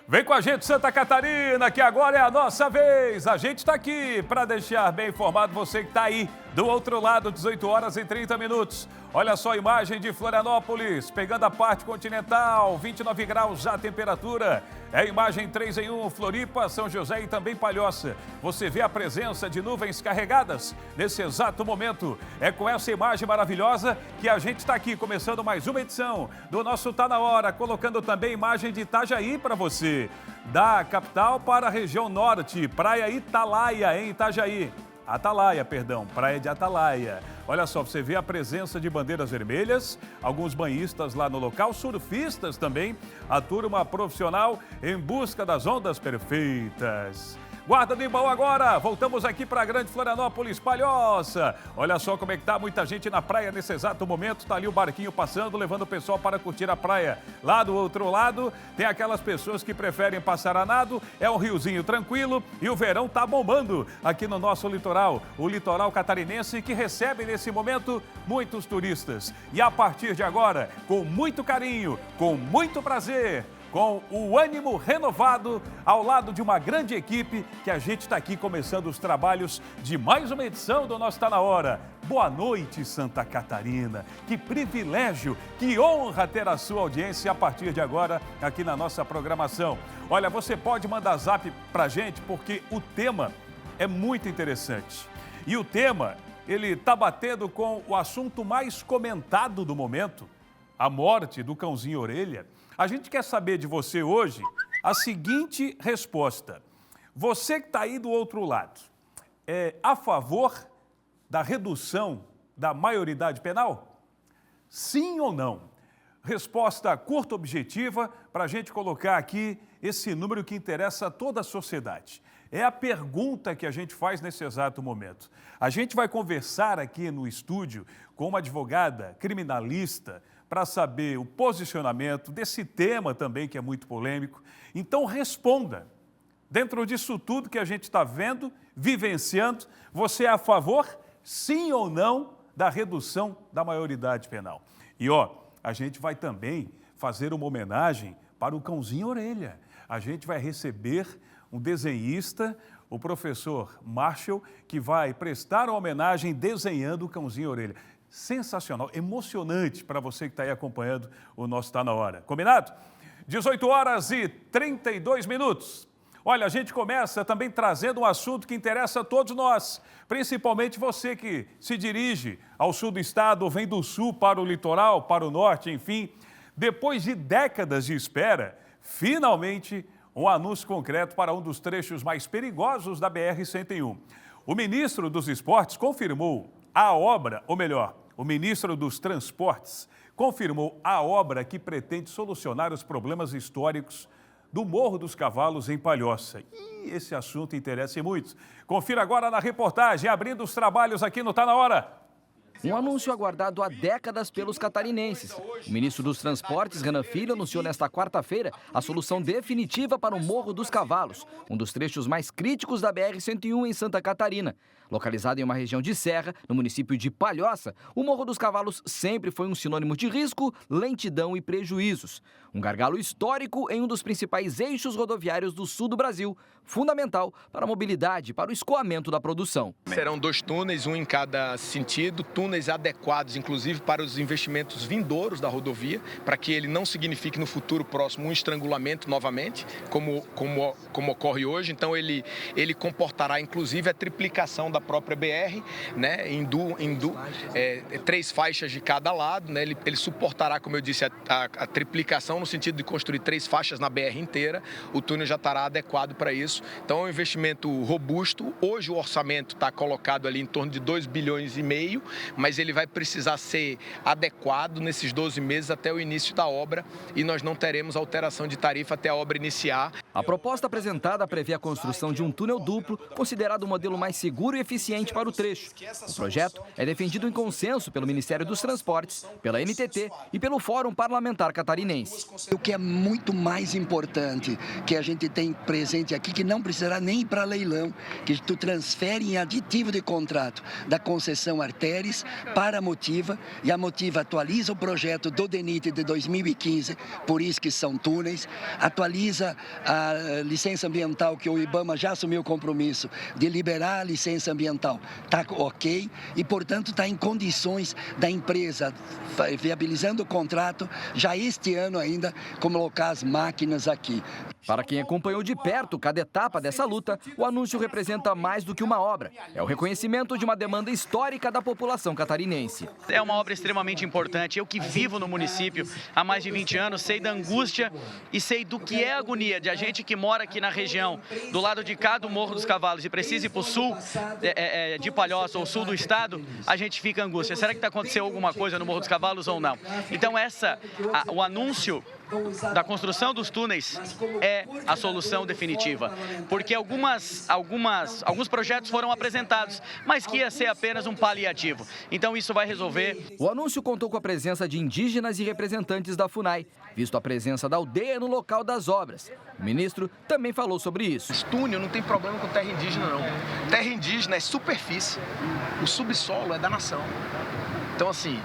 Vem com a gente, Santa Catarina, que agora é a nossa vez. A gente está aqui para deixar bem informado você que está aí do outro lado, 18 horas e 30 minutos. Olha só a imagem de Florianópolis, pegando a parte continental, 29 graus já a temperatura. É a imagem 3 em 1, Floripa, São José e também Palhoça. Você vê a presença de nuvens carregadas nesse exato momento. É com essa imagem maravilhosa que a gente está aqui, começando mais uma edição do nosso Tá Na Hora, colocando também imagem de Itajaí para você. Da capital para a região norte, Praia Italaia, em Itajaí. Atalaia, perdão, Praia de Atalaia. Olha só, você vê a presença de bandeiras vermelhas, alguns banhistas lá no local, surfistas também, a turma profissional em busca das ondas perfeitas. Guarda do Imbaú agora, voltamos aqui para a Grande Florianópolis, Palhoça. Olha só como é que tá, muita gente na praia nesse exato momento, tá ali o barquinho passando, levando o pessoal para curtir a praia. Lá do outro lado, tem aquelas pessoas que preferem passar a nado, é um riozinho tranquilo e o verão tá bombando aqui no nosso litoral, o litoral catarinense que recebe nesse momento muitos turistas. E a partir de agora, com muito carinho, com muito prazer, com o ânimo renovado, ao lado de uma grande equipe, que a gente está aqui começando os trabalhos de mais uma edição do nosso Tá Na Hora. Boa noite, Santa Catarina. Que privilégio, que honra ter a sua audiência a partir de agora aqui na nossa programação. Olha, você pode mandar zap para a gente porque o tema é muito interessante. E o tema, ele está batendo com o assunto mais comentado do momento, a morte do cãozinho Orelha. A gente quer saber de você hoje a seguinte resposta. Você que está aí do outro lado, é a favor da redução da maioridade penal? Sim ou não? Resposta curta, objetiva, para a gente colocar aqui esse número que interessa a toda a sociedade. É a pergunta que a gente faz nesse exato momento. A gente vai conversar aqui no estúdio com uma advogada criminalista, para saber o posicionamento desse tema também, que é muito polêmico. Então, responda. Dentro disso tudo que a gente está vendo, vivenciando, você é a favor, sim ou não, da redução da maioridade penal? E, a gente vai também fazer uma homenagem para o cãozinho Orelha. A gente vai receber um desenhista, o professor Marshall, que vai prestar uma homenagem desenhando o cãozinho Orelha. Sensacional, emocionante para você que está aí acompanhando o nosso Tá Na Hora. Combinado? 18 horas e 32 minutos. Olha, a gente começa também trazendo um assunto que interessa a todos nós, principalmente você que se dirige ao sul do estado, ou vem do sul para o litoral, para o norte, enfim. Depois de décadas de espera, finalmente um anúncio concreto para um dos trechos mais perigosos da BR-101. O ministro dos Esportes confirmou a obra, ou melhor, o ministro dos Transportes confirmou a obra que pretende solucionar os problemas históricos do Morro dos Cavalos em Palhoça. E esse assunto interessa muito. Confira agora na reportagem, abrindo os trabalhos aqui no Tá Na Hora. Um anúncio aguardado há décadas pelos catarinenses. O ministro dos Transportes, Renan Filho, anunciou nesta quarta-feira a solução definitiva para o Morro dos Cavalos, um dos trechos mais críticos da BR-101 em Santa Catarina. Localizado em uma região de serra, no município de Palhoça, o Morro dos Cavalos sempre foi um sinônimo de risco, lentidão e prejuízos. Um gargalo histórico em um dos principais eixos rodoviários do sul do Brasil, fundamental para a mobilidade e para o escoamento da produção. Serão 2 túneis, um em cada sentido, túneis adequados, inclusive, para os investimentos vindouros da rodovia, para que ele não signifique no futuro próximo um estrangulamento novamente, como ocorre hoje. Então, ele comportará, inclusive, a triplicação da própria BR, né, 3 faixas de cada lado, né, ele suportará, como eu disse, a triplicação no sentido de construir 3 faixas na BR inteira. O túnel já estará adequado para isso. Então, é um investimento robusto. Hoje o orçamento está colocado ali em torno de 2,5 bilhões, mas ele vai precisar ser adequado nesses 12 meses até o início da obra e nós não teremos alteração de tarifa até a obra iniciar. A proposta apresentada prevê a construção de um túnel duplo, considerado o modelo mais seguro e eficiente para o trecho. O projeto é defendido em consenso pelo Ministério dos Transportes, pela NTT e pelo Fórum Parlamentar Catarinense. O que é muito mais importante que a gente tem presente aqui, que não precisará nem ir para leilão, que tu transfere em aditivo de contrato da concessão Arteres para a Motiva, e a Motiva atualiza o projeto do DENIT de 2015, por isso que são túneis, atualiza a licença ambiental, que o IBAMA já assumiu o compromisso de liberar a licença ambiental, está ok, e portanto está em condições da empresa, viabilizando o contrato, já este ano ainda, colocar as máquinas aqui. Para quem acompanhou de perto cada etapa dessa luta, o anúncio representa mais do que uma obra. É o reconhecimento de uma demanda histórica da população catarinense. É uma obra extremamente importante. Eu que vivo no município há mais de 20 anos, sei da angústia e sei do que é a agonia de a gente que mora aqui na região, do lado de cá do Morro dos Cavalos, e precisa ir para o sul de Palhoça ou sul do estado, a gente fica angústia. Será que está acontecendo alguma coisa no Morro dos Cavalos ou não? Então o anúncio da construção dos túneis é a solução definitiva, porque alguns projetos foram apresentados, mas que ia ser apenas um paliativo. Então isso vai resolver. O anúncio contou com a presença de indígenas e representantes da FUNAI, visto a presença da aldeia no local das obras. O ministro também falou sobre isso. Esse túnel não tem problema com terra indígena, não. Terra indígena é superfície, o subsolo é da nação. Então, assim,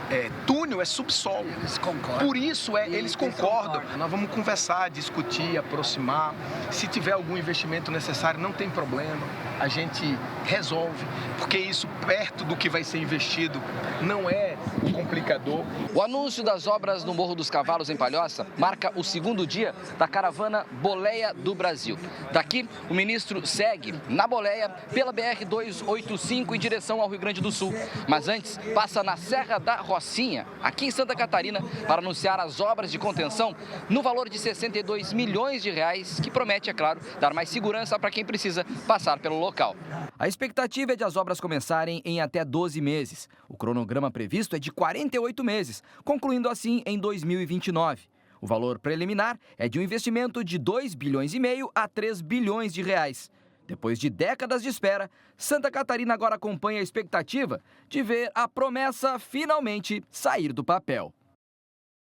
túnel é subsolo. Eles concordam. Por isso, eles concordam. Nós vamos conversar, discutir, aproximar. Se tiver algum investimento necessário, não tem problema. A gente resolve, porque isso, perto do que vai ser investido, não é complicador. O anúncio das obras no Morro dos Cavalos, em Palhoça, marca o segundo dia da caravana Boleia do Brasil. Daqui, o ministro segue na Boleia pela BR-285 em direção ao Rio Grande do Sul. Mas antes, passa na Serra da Rocinha, aqui em Santa Catarina, para anunciar as obras de contenção no valor de 62 milhões de reais, que promete, é claro, dar mais segurança para quem precisa passar pelo local. A expectativa é de as obras começarem em até 12 meses. O cronograma previsto é de 48 meses, concluindo assim em 2029. O valor preliminar é de um investimento de 2,5 bilhões a 3 bilhões de reais. Depois de décadas de espera, Santa Catarina agora acompanha a expectativa de ver a promessa finalmente sair do papel.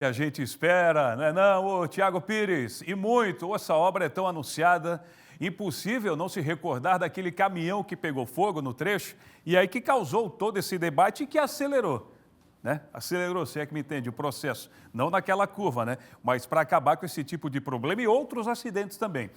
E a gente espera, não é não, ô Tiago Pires? E muito, essa obra é tão anunciada, impossível não se recordar daquele caminhão que pegou fogo no trecho e aí que causou todo esse debate e que acelerou, né? Acelerou, se é que me entende, o processo, não naquela curva, né? Mas para acabar com esse tipo de problema e outros acidentes também.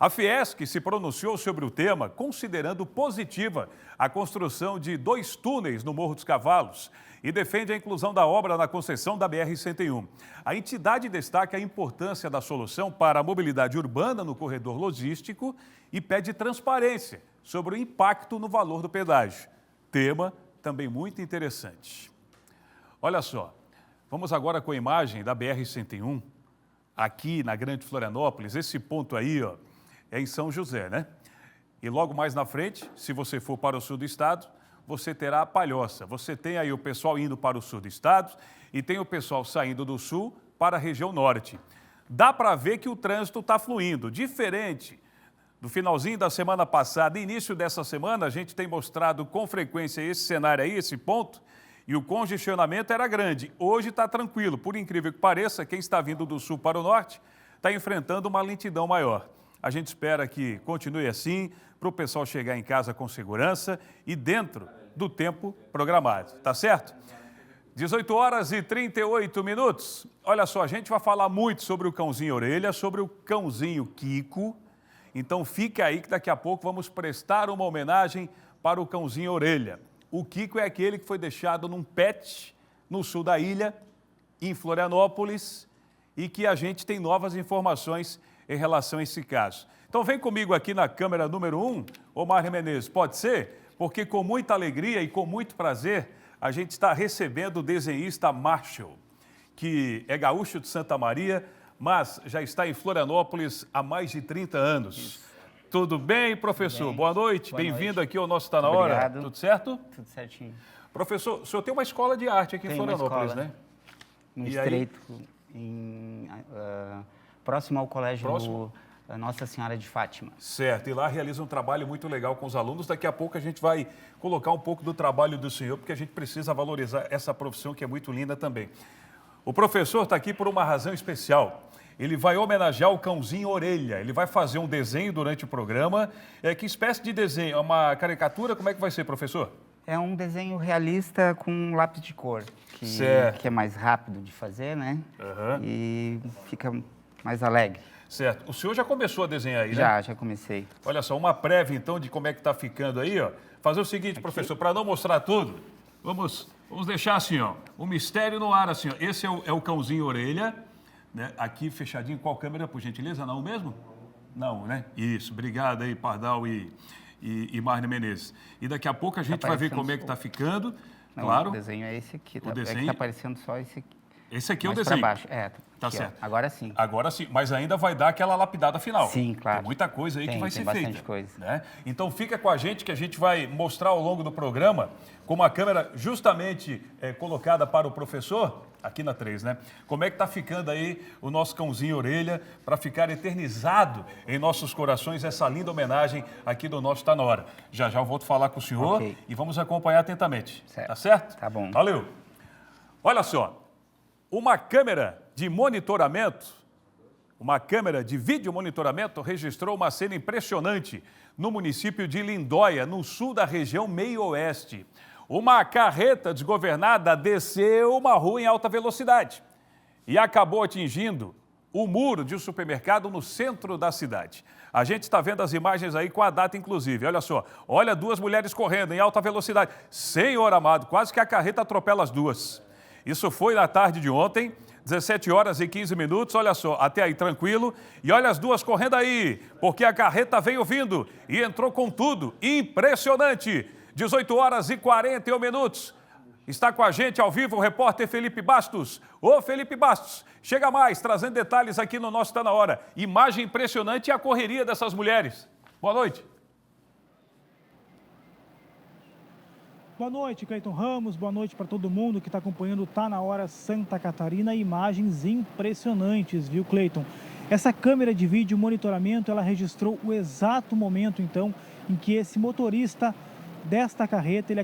A Fiesc se pronunciou sobre o tema, considerando positiva a construção de 2 túneis no Morro dos Cavalos e defende a inclusão da obra na concessão da BR-101. A entidade destaca a importância da solução para a mobilidade urbana no corredor logístico e pede transparência sobre o impacto no valor do pedágio. Tema também muito interessante. Olha só, vamos agora com a imagem da BR-101, aqui na Grande Florianópolis. Esse ponto aí, ó, é em São José, né? E logo mais na frente, se você for para o sul do estado, você terá a Palhoça. Você tem aí o pessoal indo para o sul do estado e tem o pessoal saindo do sul para a região norte. Dá para ver que o trânsito está fluindo, diferente do finalzinho da semana passada. Início dessa semana, a gente tem mostrado com frequência esse cenário aí, esse ponto, e o congestionamento era grande. Hoje está tranquilo, por incrível que pareça, quem está vindo do sul para o norte está enfrentando uma lentidão maior. A gente espera que continue assim, para o pessoal chegar em casa com segurança e dentro do tempo programado, tá certo? 18h38. Olha só, a gente vai falar muito sobre o cãozinho orelha, sobre o cãozinho Kiko. Então fica aí que daqui a pouco vamos prestar uma homenagem para o cãozinho orelha. O Kiko é aquele que foi deixado num pet no sul da ilha, em Florianópolis, e que a gente tem novas informações em relação a esse caso. Então vem comigo aqui na câmera número 1, Omar Menezes, pode ser? Porque com muita alegria e com muito prazer, a gente está recebendo o desenhista Marshall, que é gaúcho de Santa Maria, mas já está em Florianópolis há mais de 30 anos. Isso. Tudo bem, professor? Bem. Boa noite, bem-vindo aqui ao nosso Tá Na Hora. Obrigado. Tudo certo? Tudo certinho. Professor, o senhor tem uma escola de arte aqui em Florianópolis, né? No Estreito, próximo ao colégio Nossa Senhora de Fátima. Certo, e lá realiza um trabalho muito legal com os alunos. Daqui a pouco a gente vai colocar um pouco do trabalho do senhor, porque a gente precisa valorizar essa profissão que é muito linda também. O professor está aqui por uma razão especial. Ele vai homenagear o cãozinho Orelha. Ele vai fazer um desenho durante o programa. Que espécie de desenho? É uma caricatura? Como é que vai ser, professor? É um desenho realista com lápis de cor, que é mais rápido de fazer, né? E fica mais alegre. Certo. O senhor já começou a desenhar aí, né? Já comecei. Olha só, uma prévia, então, de como é que está ficando aí, ó. Fazer o seguinte, professor, para não mostrar tudo, vamos deixar assim, ó, o mistério no ar, assim, ó. Esse é o cãozinho Orelha, né? Aqui fechadinho. Qual câmera, por gentileza? Não mesmo? Não, né? Isso. Obrigado aí, Pardal e Marne Menezes. E daqui a pouco a gente vai ver como é que está ficando. Não, claro. O desenho é esse aqui. O desenho... É que está aparecendo só esse aqui. Esse aqui é o mais desenho. Para baixo. Tá aqui, certo. Ó. Agora sim. Agora sim, mas ainda vai dar aquela lapidada final. Sim, claro. Tem muita coisa aí que vai ser feita. Tem bastante coisa. Né? Então fica com a gente que a gente vai mostrar ao longo do programa, com uma câmera justamente colocada para o professor, aqui na 3, né? Como é que está ficando aí o nosso cãozinho Orelha, para ficar eternizado em nossos corações essa linda homenagem aqui do nosso Tá Na Hora. Já eu volto a falar com o senhor e vamos acompanhar atentamente. Certo. Tá certo? Tá bom. Valeu. Olha só. Uma câmera de monitoramento, uma câmera de vídeo monitoramento registrou uma cena impressionante no município de Lindóia, no sul da região meio-oeste. Uma carreta desgovernada desceu uma rua em alta velocidade e acabou atingindo o muro de um supermercado no centro da cidade. A gente está vendo as imagens aí com a data, inclusive. Olha só, olha 2 mulheres correndo em alta velocidade. Senhor amado, quase que a carreta atropela as duas. Isso foi na tarde de ontem, 17 horas e 15 minutos, olha só, até aí tranquilo. E olha as duas correndo aí, porque a carreta veio vindo e entrou com tudo. Impressionante! 18 horas e 41 minutos. Está com a gente ao vivo o repórter Felipe Bastos. Ô Felipe Bastos, chega mais, trazendo detalhes aqui no nosso Tá Na Hora. Imagem impressionante e a correria dessas mulheres. Boa noite. Boa noite, Cleiton Ramos. Boa noite para todo mundo que está acompanhando o Tá Na Hora Santa Catarina. Imagens impressionantes, viu, Cleiton? Essa câmera de vídeo monitoramento, ela registrou o exato momento, então, em que esse motorista desta carreta,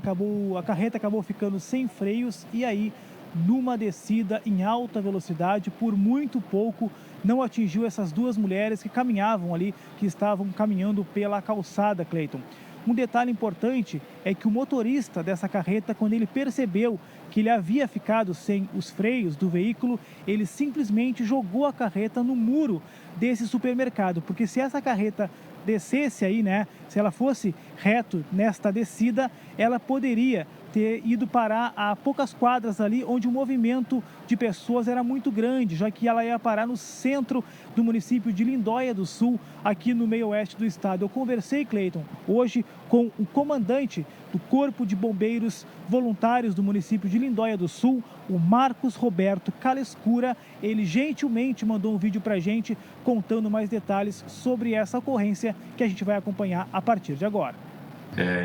a carreta acabou ficando sem freios e aí, numa descida em alta velocidade, por muito pouco, não atingiu essas 2 mulheres que caminhavam ali, que estavam caminhando pela calçada, Cleiton. Um detalhe importante é que o motorista dessa carreta, quando ele percebeu que ele havia ficado sem os freios do veículo, ele simplesmente jogou a carreta no muro desse supermercado, porque se essa carreta descesse aí, né, se ela fosse reto nesta descida, ela poderia ter ido parar a poucas quadras ali, onde o movimento de pessoas era muito grande, já que ela ia parar no centro do município de Lindóia do Sul, aqui no meio-oeste do estado. Eu conversei, Cleiton, hoje com o comandante do Corpo de Bombeiros Voluntários do município de Lindóia do Sul, o Marcos Roberto Calescura. Ele gentilmente mandou um vídeo pra gente contando mais detalhes sobre essa ocorrência que a gente vai acompanhar a partir de agora.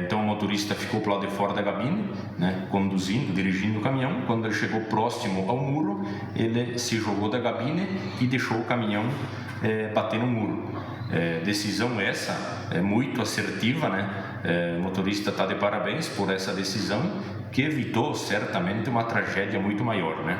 Então o motorista ficou para o lado de fora da cabine, né, dirigindo o caminhão. Quando ele chegou próximo ao muro, ele se jogou da cabine e deixou o caminhão bater no muro. Decisão essa, muito assertiva, né? O motorista está de parabéns por essa decisão, que evitou certamente uma tragédia muito maior, né?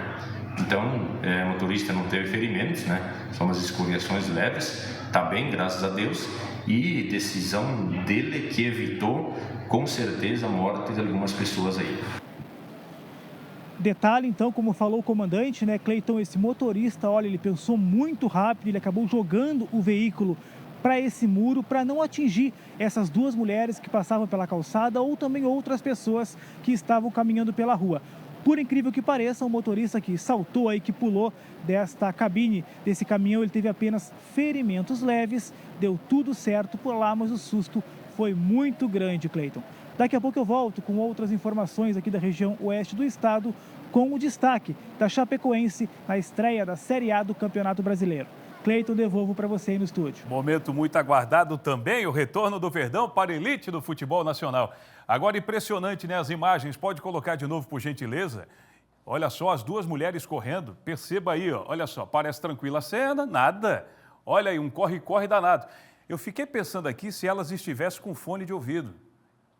Então, o motorista não teve ferimentos, né? São umas escoriações leves, está bem, graças a Deus. E decisão dele que evitou, com certeza, a morte de algumas pessoas aí. Detalhe, então, como falou o comandante, né, Cleiton, esse motorista, olha, ele pensou muito rápido, ele acabou jogando o veículo para esse muro, para não atingir essas 2 mulheres que passavam pela calçada ou também outras pessoas que estavam caminhando pela rua. Por incrível que pareça, o motorista que saltou aí, que pulou desta cabine, desse caminhão, ele teve apenas ferimentos leves, deu tudo certo por lá, mas o susto foi muito grande, Cleiton. Daqui a pouco eu volto com outras informações aqui da região oeste do estado, com o destaque da Chapecoense na estreia da Série A do Campeonato Brasileiro. Cleiton, devolvo para você aí no estúdio. Momento muito aguardado também, o retorno do Verdão para a elite do futebol nacional. Agora, impressionante, né? As imagens, pode colocar de novo, por gentileza. Olha só, as 2 mulheres correndo, perceba aí, ó. Olha só, parece tranquila a cena, nada. Olha aí, um corre-corre danado. Eu fiquei pensando aqui se elas estivessem com fone de ouvido,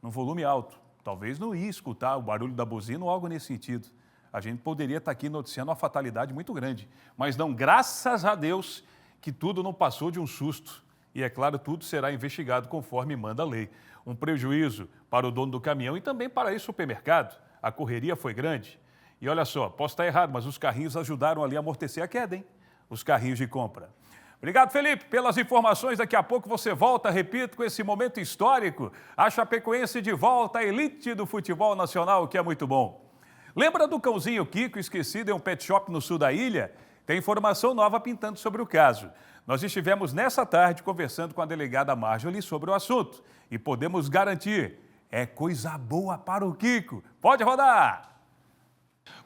no volume alto. Talvez não ia escutar o barulho da buzina ou algo nesse sentido. A gente poderia estar aqui noticiando uma fatalidade muito grande. Mas não, graças a Deus, que tudo não passou de um susto. E, é claro, tudo será investigado conforme manda a lei. Um prejuízo para o dono do caminhão e também para esse supermercado. A correria foi grande. E olha só, posso estar errado, mas os carrinhos ajudaram ali a amortecer a queda, hein? Os carrinhos de compra. Obrigado, Felipe, pelas informações. Daqui a pouco você volta, repito, com esse momento histórico. A Chapecoense de volta à elite do futebol nacional, que é muito bom. Lembra do cãozinho Kiko esquecido em um pet shop no sul da ilha? Tem informação nova pintando sobre o caso. Nós estivemos nessa tarde conversando com a delegada Marjorie sobre o assunto e podemos garantir, é coisa boa para o Kiko. Pode rodar!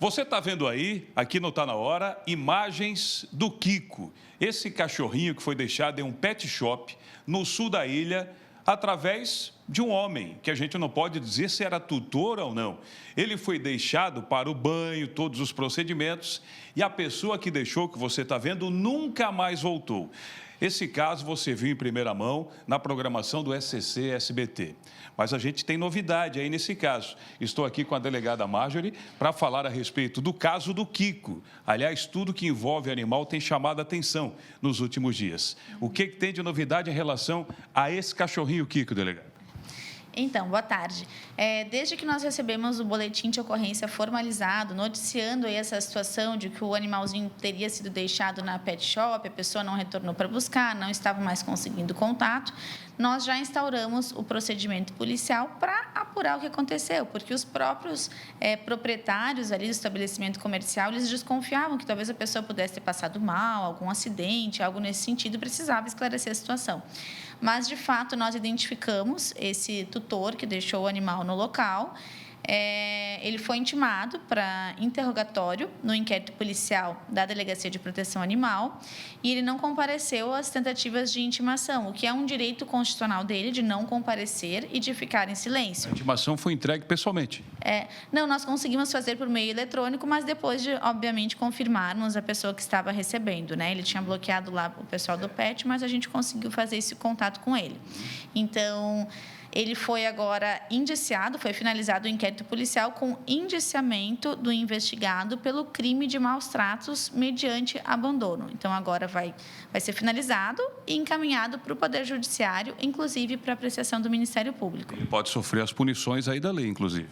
Você está vendo aí, aqui no Tá Na Hora, imagens do Kiko, esse cachorrinho que foi deixado em um pet shop no sul da ilha, através de um homem, que a gente não pode dizer se era tutor ou não. Ele foi deixado para o banho, todos os procedimentos, e a pessoa que deixou, que você está vendo, nunca mais voltou. Esse caso você viu em primeira mão na programação do SCC SBT. Mas a gente tem novidade aí nesse caso. Estou aqui com a delegada Marjorie para falar a respeito do caso do Kiko. Aliás, tudo que envolve animal tem chamado a atenção nos últimos dias. O que tem de novidade em relação a esse cachorrinho Kiko, delegado? Então, boa tarde. Desde que nós recebemos o boletim de ocorrência formalizado, noticiando aí essa situação de que o animalzinho teria sido deixado na pet shop, a pessoa não retornou para buscar, não estava mais conseguindo contato, nós já instauramos o procedimento policial para apurar o que aconteceu, porque os próprios proprietários ali do estabelecimento comercial, eles desconfiavam que talvez a pessoa pudesse ter passado mal, algum acidente, algo nesse sentido, precisava esclarecer a situação. Mas, de fato, nós identificamos esse tutor que deixou o animal no local. Ele foi intimado para interrogatório no inquérito policial da Delegacia de Proteção Animal e ele não compareceu às tentativas de intimação, o que é um direito constitucional dele de não comparecer e de ficar em silêncio. A intimação foi entregue pessoalmente? Não, nós conseguimos fazer por meio eletrônico, mas depois de, obviamente, confirmarmos a pessoa que estava recebendo, né? Ele tinha bloqueado lá o pessoal do PET, mas a gente conseguiu fazer esse contato com ele. Então, ele foi agora indiciado, foi finalizado o inquérito policial com indiciamento do investigado pelo crime de maus tratos mediante abandono. Então, agora vai ser finalizado e encaminhado para o Poder Judiciário, inclusive para apreciação do Ministério Público. Ele pode sofrer as punições aí da lei, inclusive.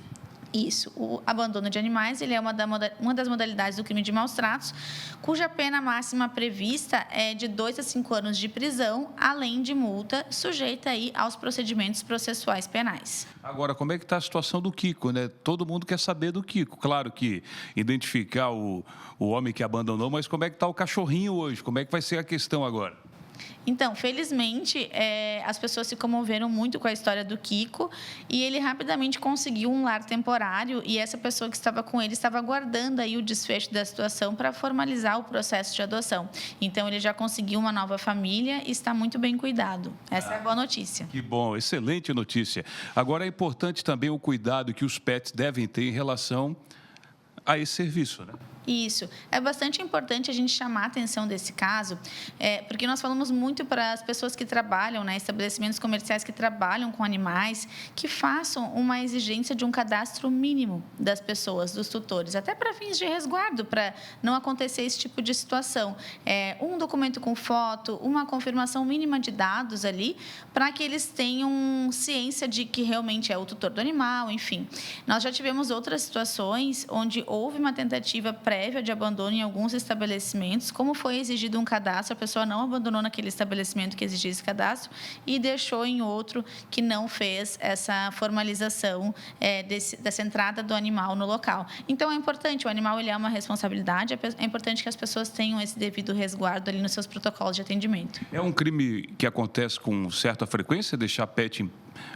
Isso, o abandono de animais, ele é uma das modalidades do crime de maus tratos, cuja pena máxima prevista é de 2 a 5 anos de prisão, além de multa, sujeita aí aos procedimentos processuais penais. Agora, como é que está a situação do Kiko, né? Todo mundo quer saber do Kiko. Claro que identificar o homem que abandonou, mas como é que está o cachorrinho hoje? Como é que vai ser a questão agora? Então, felizmente, as pessoas se comoveram muito com a história do Kiko e ele rapidamente conseguiu um lar temporário e essa pessoa que estava com ele estava aguardando aí o desfecho da situação para formalizar o processo de adoção. Então, ele já conseguiu uma nova família e está muito bem cuidado. Essa é a boa notícia. Que bom, excelente notícia. Agora, é importante também o cuidado que os pets devem ter em relação a esse serviço, né? Isso. É bastante importante a gente chamar a atenção desse caso, porque nós falamos muito para as pessoas que trabalham, né, estabelecimentos comerciais que trabalham com animais, que façam uma exigência de um cadastro mínimo das pessoas, dos tutores, até para fins de resguardo, para não acontecer esse tipo de situação. Um documento com foto, uma confirmação mínima de dados ali, para que eles tenham ciência de que realmente é o tutor do animal, enfim. Nós já tivemos outras situações onde houve uma tentativa prévia de abandono em alguns estabelecimentos, como foi exigido um cadastro, a pessoa não abandonou naquele estabelecimento que exigia esse cadastro e deixou em outro que não fez essa formalização dessa entrada do animal no local. Então, é importante, o animal ele é uma responsabilidade, é importante que as pessoas tenham esse devido resguardo ali nos seus protocolos de atendimento. É um crime que acontece com certa frequência, deixar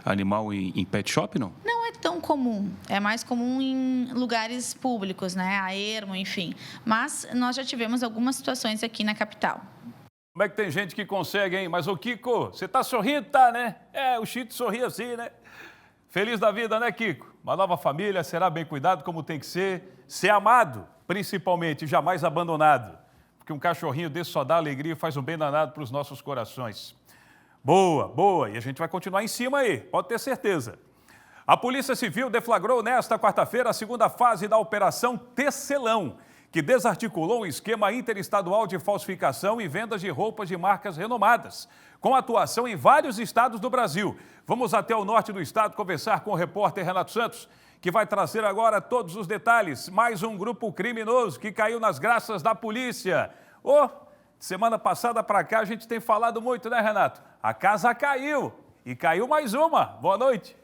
animal em pet shop, não? Não é tão comum, é mais comum em lugares públicos, né, a ermo, enfim. Mas nós já tivemos algumas situações aqui na capital. Como é que tem gente que consegue, hein? Mas, ô Kiko, você tá sorrindo, tá, né? O Chito sorri assim, né? Feliz da vida, né, Kiko? Uma nova família, será bem cuidado como tem que ser amado, principalmente, jamais abandonado. porque um cachorrinho desse só dá alegria e faz um bem danado para os nossos corações. Boa, boa. E a gente vai continuar em cima aí, pode ter certeza. A Polícia Civil deflagrou nesta quarta-feira a segunda fase da Operação Tecelão, que desarticulou um esquema interestadual de falsificação e vendas de roupas de marcas renomadas, com atuação em vários estados do Brasil. Vamos até o norte do estado conversar com o repórter Renato Santos, que vai trazer agora todos os detalhes. Mais um grupo criminoso que caiu nas graças da polícia. Semana passada para cá a gente tem falado muito, né, Renato? A casa caiu e caiu mais uma. Boa noite.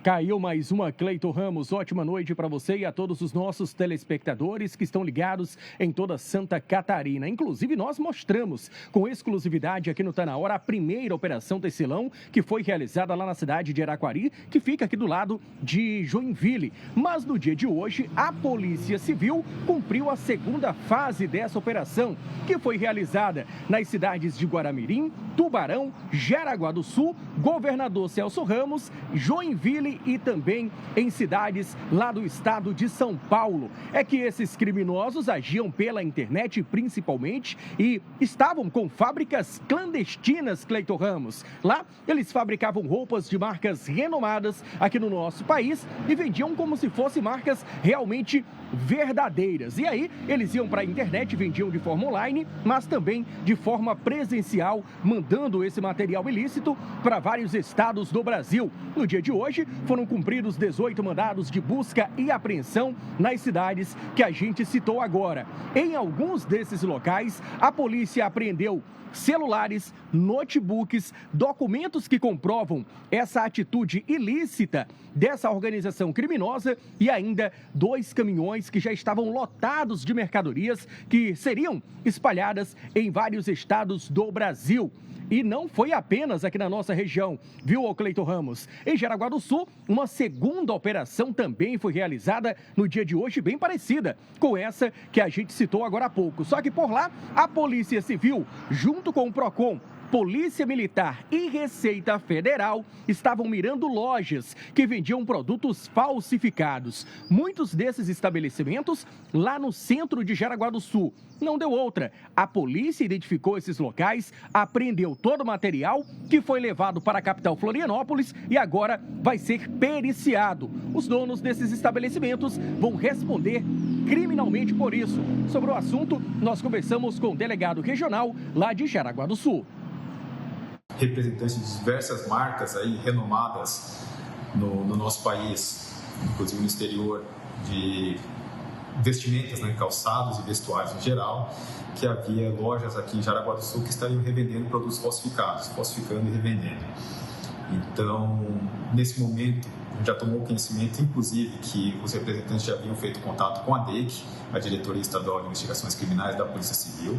Caiu mais uma, Cleiton Ramos. Ótima noite para você e a todos os nossos telespectadores que estão ligados em toda Santa Catarina. Inclusive, nós mostramos com exclusividade aqui no Tá Na Hora a primeira Operação Tecelão, que foi realizada lá na cidade de Araquari, que fica aqui do lado de Joinville. Mas no dia de hoje, a Polícia Civil cumpriu a segunda fase dessa operação, que foi realizada nas cidades de Guaramirim, Tubarão, Jaraguá do Sul, Governador Celso Ramos, Joinville e também em cidades lá do estado de São Paulo. É que esses criminosos agiam pela internet principalmente e estavam com fábricas clandestinas, Cleiton Ramos. Lá, eles fabricavam roupas de marcas renomadas aqui no nosso país e vendiam como se fossem marcas realmente verdadeiras. E aí, eles iam para a internet, vendiam de forma online, mas também de forma presencial, mandando esse material ilícito para vários estados do Brasil. No dia de hoje, foram cumpridos 18 mandados de busca e apreensão nas cidades que a gente citou agora. Em alguns desses locais, a polícia apreendeu celulares, notebooks, documentos que comprovam essa atitude ilícita dessa organização criminosa e ainda 2 caminhões que já estavam lotados de mercadorias que seriam espalhadas em vários estados do Brasil. E não foi apenas aqui na nossa região, viu, Cleiton Ramos? Em Jaraguá do Sul, uma segunda operação também foi realizada no dia de hoje, bem parecida com essa que a gente citou agora há pouco. Só que por lá, a Polícia Civil, junto com o PROCON, Polícia Militar e Receita Federal estavam mirando lojas que vendiam produtos falsificados. Muitos desses estabelecimentos lá no centro de Jaraguá do Sul. Não deu outra. A polícia identificou esses locais, apreendeu todo o material que foi levado para a capital Florianópolis e agora vai ser periciado. Os donos desses estabelecimentos vão responder criminalmente por isso. Sobre o assunto, nós conversamos com o delegado regional lá de Jaraguá do Sul. Representantes de diversas marcas aí renomadas no nosso país, inclusive no exterior, de vestimentas, né, calçados e vestuários em geral, que havia lojas aqui em Jaraguá do Sul que estariam revendendo produtos falsificados, falsificando e revendendo. Então, nesse momento, já tomou conhecimento, inclusive, que os representantes já haviam feito contato com a DEIC, a Diretoria Estadual de Investigações Criminais da Polícia Civil,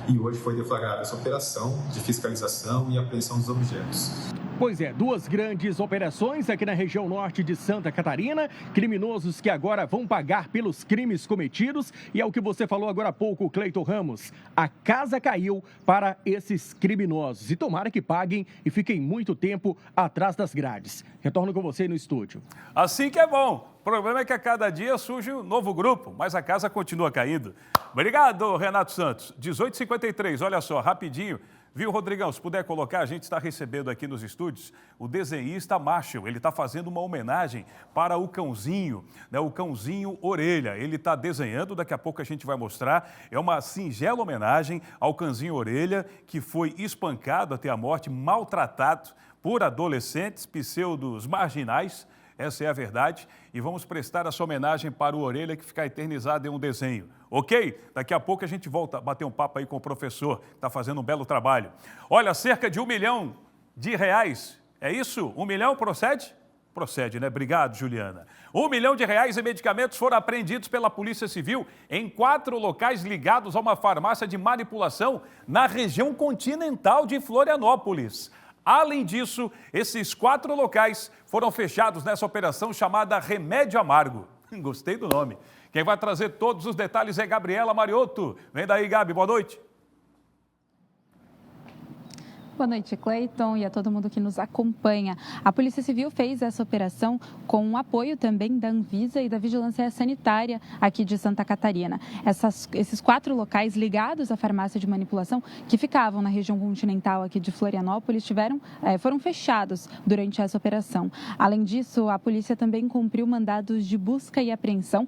e hoje foi deflagrada essa operação de fiscalização e apreensão dos objetos. Pois é, 2 grandes operações aqui na região norte de Santa Catarina, criminosos que agora vão pagar pelos crimes cometidos, e é o que você falou agora há pouco, Cleiton Ramos, a casa caiu para esses criminosos, e tomara que paguem e fiquem muito tempo atrás das grades. Retorno com você no estúdio. Assim que é bom. O problema é que a cada dia surge um novo grupo, mas a casa continua caindo. Obrigado, Renato Santos. 18h53, olha só, rapidinho. Viu, Rodrigão, se puder colocar, a gente está recebendo aqui nos estúdios o desenhista Marshall. Ele está fazendo uma homenagem para o cãozinho, né, o cãozinho Orelha. Ele está desenhando, daqui a pouco a gente vai mostrar. É uma singela homenagem ao cãozinho Orelha, que foi espancado até a morte, maltratado por adolescentes pseudos marginais. Essa é a verdade. E vamos prestar essa homenagem para o Orelha, que fica eternizado em um desenho. Ok? Daqui a pouco a gente volta a bater um papo aí com o professor, que está fazendo um belo trabalho. Olha, cerca de R$1 milhão. É isso? 1 milhão procede? Procede, né? Obrigado, Juliana. R$1 milhão em medicamentos foram apreendidos pela Polícia Civil em 4 locais ligados a uma farmácia de manipulação na região continental de Florianópolis. Além disso, esses 4 locais foram fechados nessa operação chamada Remédio Amargo. Gostei do nome. Quem vai trazer todos os detalhes é Gabriela Mariotto. Vem daí, Gabi, boa noite. Boa noite, Cleiton, e a todo mundo que nos acompanha. A Polícia Civil fez essa operação com o apoio também da Anvisa e da Vigilância Sanitária aqui de Santa Catarina. Esses 4 locais ligados à farmácia de manipulação que ficavam na região continental aqui de Florianópolis foram fechados durante essa operação. Além disso, a polícia também cumpriu mandados de busca e apreensão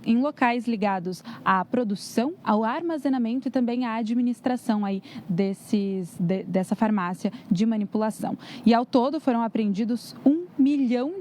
em locais ligados à produção, ao armazenamento e também à administração aí dessa farmácia de manipulação. E ao todo foram apreendidos R$1 milhão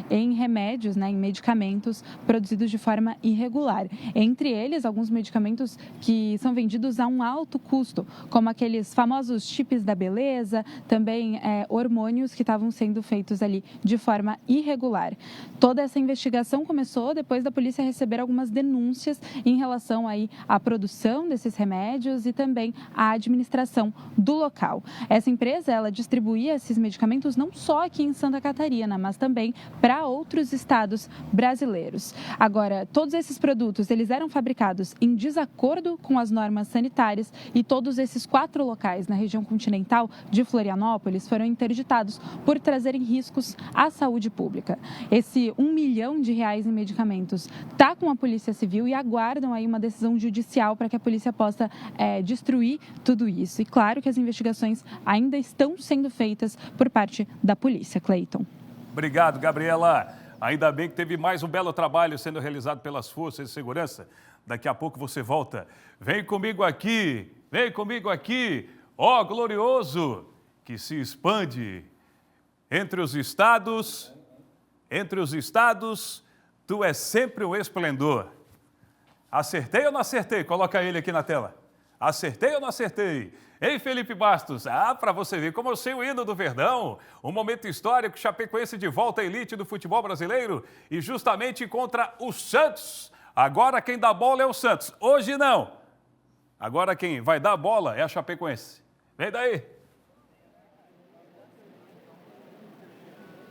em remédios, em medicamentos produzidos de forma irregular. Entre eles, alguns medicamentos que são vendidos a um alto custo, como aqueles famosos chips da beleza, também hormônios que estavam sendo feitos ali de forma irregular. Toda essa investigação começou depois da polícia receber algumas denúncias em relação aí à produção desses remédios e também à administração do local. Essa empresa, ela distribuía esses medicamentos não só aqui em Santa Catarina, mas também para outros estados brasileiros. Agora, todos esses produtos, eles eram fabricados em desacordo com as normas sanitárias e todos esses 4 locais na região continental de Florianópolis foram interditados por trazerem riscos à saúde pública. Esse R$1 milhão em medicamentos está com a Polícia Civil e aguardam aí uma decisão judicial para que a polícia possa destruir tudo isso. E claro que as investigações ainda estão sendo feitas por parte da polícia, Cleiton. Obrigado, Gabriela. Ainda bem que teve mais um belo trabalho sendo realizado pelas forças de segurança. Daqui a pouco você volta. Vem comigo aqui, ó glorioso, que se expande entre os estados, tu és sempre um esplendor. Acertei ou não acertei? Coloca ele aqui na tela. Acertei ou não acertei? Ei, Felipe Bastos, para você ver como eu sei o hino do Verdão, um momento histórico, Chapecoense de volta à elite do futebol brasileiro e justamente contra o Santos. Agora quem dá bola é o Santos, hoje não. Agora quem vai dar bola é a Chapecoense. Vem daí.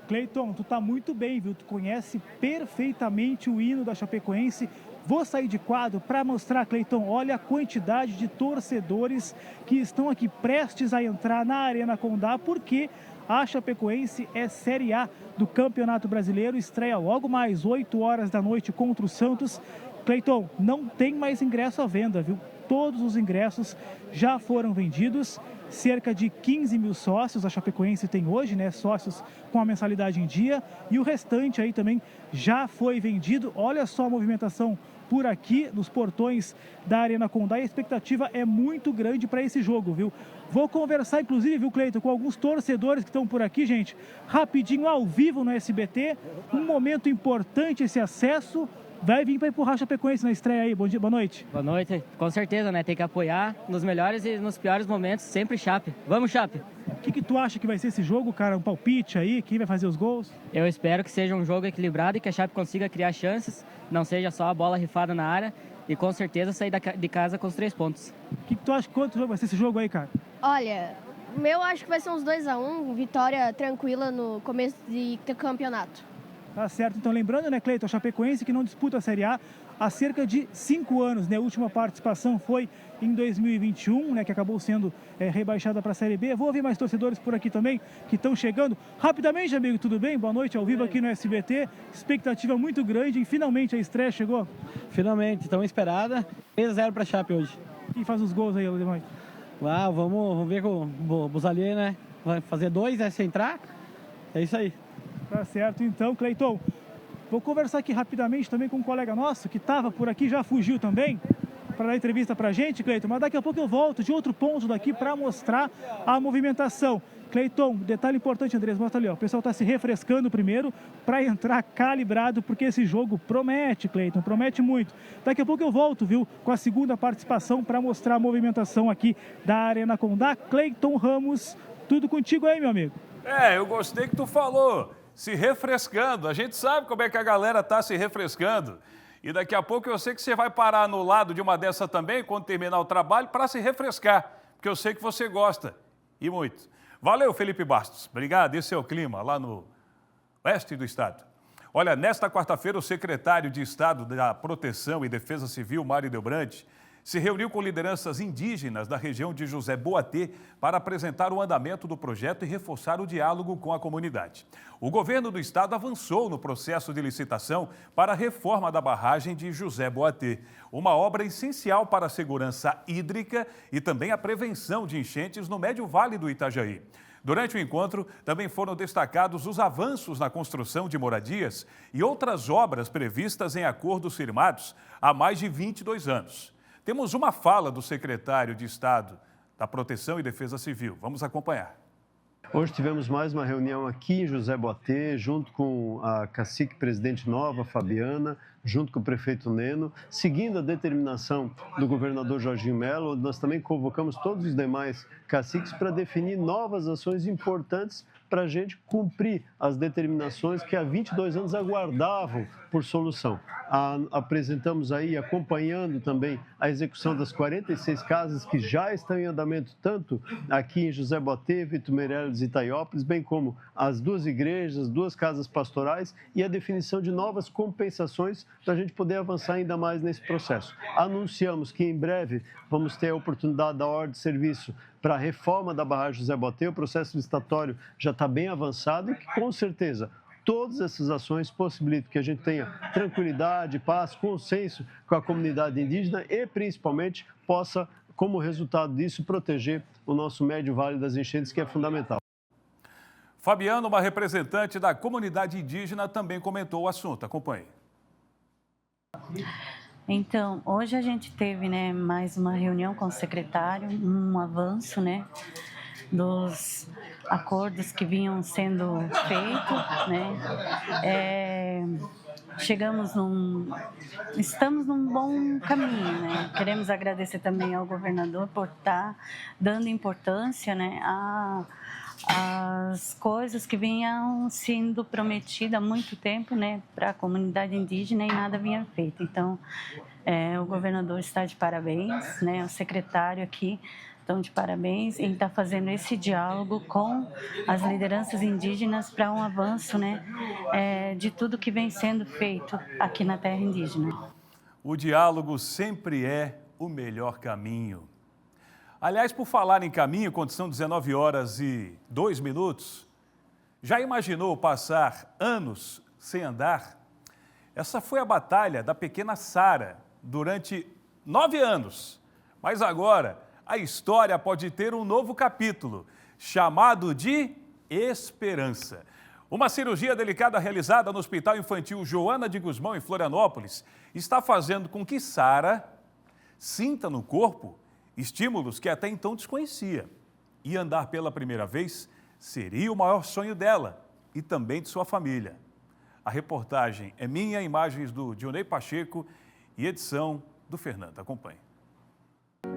Cleiton, tu tá muito bem, viu? Tu conhece perfeitamente o hino da Chapecoense. Vou sair de quadro para mostrar, Cleiton, olha a quantidade de torcedores que estão aqui prestes a entrar na Arena Condá, porque a Chapecoense é Série A do Campeonato Brasileiro, estreia logo mais 8 horas da noite contra o Santos. Cleiton, não tem mais ingresso à venda, viu? Todos os ingressos já foram vendidos. Cerca de 15 mil sócios a Chapecoense tem hoje, sócios com a mensalidade em dia. E o restante aí também já foi vendido. Olha só a movimentação por aqui nos portões da Arena Condá e a expectativa é muito grande para esse jogo, viu? Vou conversar, inclusive, viu, Cleiton, com alguns torcedores que estão por aqui, gente, rapidinho, ao vivo no SBT. Um momento importante esse acesso. Vai vir para empurrar a Chapecoense na estreia aí. Bom dia, boa noite. Boa noite. Com certeza, Tem que apoiar nos melhores e nos piores momentos, sempre Chape. Vamos, Chape! O que tu acha que vai ser esse jogo, cara? Um palpite aí? Quem vai fazer os gols? Eu espero que seja um jogo equilibrado e que a Chape consiga criar chances, não seja só a bola rifada na área e com certeza sair de casa com os 3 pontos. O que tu acha? Quanto vai ser esse jogo aí, cara? Olha, eu acho que vai ser uns 2-1, vitória tranquila no começo de campeonato. Tá certo. Então, lembrando, Cleiton, a Chapecoense que não disputa a Série A há cerca de 5 anos, A última participação foi em 2021, que acabou sendo rebaixada para a Série B. Vou ouvir mais torcedores por aqui também, que estão chegando. Rapidamente, amigo, tudo bem? Boa noite, ao vivo aqui no SBT. Expectativa muito grande e finalmente a estreia chegou. Finalmente, tão esperada. 3-0 para a Chape hoje. Quem faz os gols aí, Alemão? Vamos ver com o Buzalier, Vai fazer 2, se entrar. É isso aí. Tá certo, então, Cleiton. Vou conversar aqui rapidamente também com um colega nosso que estava por aqui, já fugiu também, para dar entrevista para a gente, Cleiton. Mas daqui a pouco eu volto de outro ponto daqui para mostrar a movimentação. Cleiton, detalhe importante, Andrés, mostra ali, ó. O pessoal está se refrescando primeiro para entrar calibrado, porque esse jogo promete, Cleiton, promete muito. Daqui a pouco eu volto, viu, com a segunda participação para mostrar a movimentação aqui da Arena Condá. Cleiton Ramos, tudo contigo aí, meu amigo. Eu gostei que tu falou. Se refrescando. A gente sabe como é que a galera está se refrescando. E daqui a pouco eu sei que você vai parar no lado de uma dessa também, quando terminar o trabalho, para se refrescar. Porque eu sei que você gosta. E muito. Valeu, Felipe Bastos. Obrigado. Esse é o clima lá no oeste do estado. Olha, nesta quarta-feira, o secretário de Estado da Proteção e Defesa Civil, Mário Delbrandi, se reuniu com lideranças indígenas da região de José Boatê para apresentar o andamento do projeto e reforçar o diálogo com a comunidade. O governo do estado avançou no processo de licitação para a reforma da barragem de José Boatê, uma obra essencial para a segurança hídrica e também a prevenção de enchentes no Médio Vale do Itajaí. Durante o encontro, também foram destacados os avanços na construção de moradias e outras obras previstas em acordos firmados há mais de 22 anos. Temos uma fala do secretário de Estado da Proteção e Defesa Civil. Vamos acompanhar. Hoje tivemos mais uma reunião aqui em José Boatê, junto com a cacique presidente nova, Fabiana, junto com o prefeito Neno, seguindo a determinação do governador Jorginho Melo. Nós também convocamos todos os demais caciques para definir novas ações importantes para a gente cumprir as determinações que há 22 anos aguardavam por solução. Apresentamos aí, acompanhando também a execução das 46 casas que já estão em andamento, tanto aqui em José Boatê, Vitor Meirelles e Itaiópolis, bem como as 2 igrejas, 2 casas pastorais e a definição de novas compensações para a gente poder avançar ainda mais nesse processo. Anunciamos que em breve vamos ter a oportunidade da ordem de serviço para a reforma da barragem José Boatê. O processo licitatório já está bem avançado e que, com certeza, todas essas ações possibilitam que a gente tenha tranquilidade, paz, consenso com a comunidade indígena e, principalmente, possa, como resultado disso, proteger o nosso Médio Vale das enchentes, que é fundamental. Fabiana, uma representante da comunidade indígena, também comentou o assunto. Acompanhe. Então, hoje a gente teve, mais uma reunião com o secretário, um avanço, dos acordos que vinham sendo feitos, estamos num bom caminho, Queremos agradecer também ao governador por estar dando importância, às coisas que vinham sendo prometidas há muito tempo, para a comunidade indígena e nada vinha feito. Então, o governador está de parabéns, o secretário aqui estão de parabéns em estar fazendo esse diálogo com as lideranças indígenas para um avanço, de tudo que vem sendo feito aqui na terra indígena. O diálogo sempre é o melhor caminho. Aliás, por falar em caminho, quando são 19h02, já imaginou passar anos sem andar? Essa foi a batalha da pequena Sara durante 9 anos. Mas agora, a história pode ter um novo capítulo, chamado de esperança. Uma cirurgia delicada realizada no Hospital Infantil Joana de Guzmão, em Florianópolis, está fazendo com que Sara sinta no corpo estímulos que até então desconhecia. E andar pela primeira vez seria o maior sonho dela e também de sua família. A reportagem é minha, imagens do Dionei Pacheco e edição do Fernando. Acompanhe.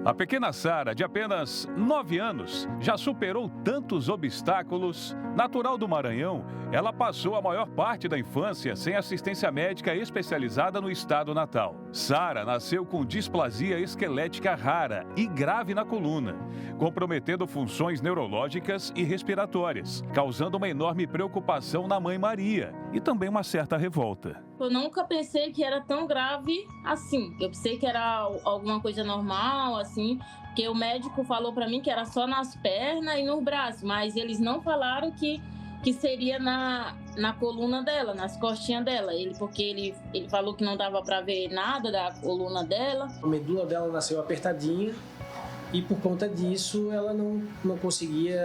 A pequena Sara, de apenas 9 anos, já superou tantos obstáculos. Natural do Maranhão, ela passou a maior parte da infância sem assistência médica especializada no estado natal. Sara nasceu com displasia esquelética rara e grave na coluna, comprometendo funções neurológicas e respiratórias, causando uma enorme preocupação na mãe Maria e também uma certa revolta. Eu nunca pensei que era tão grave assim. Eu pensei que era alguma coisa normal, assim, porque o médico falou para mim que era só nas pernas e nos braços, mas eles não falaram que seria na coluna dela, nas costinhas dela. Porque ele falou que não dava para ver nada da coluna dela. A medula dela nasceu apertadinha e por conta disso ela não conseguia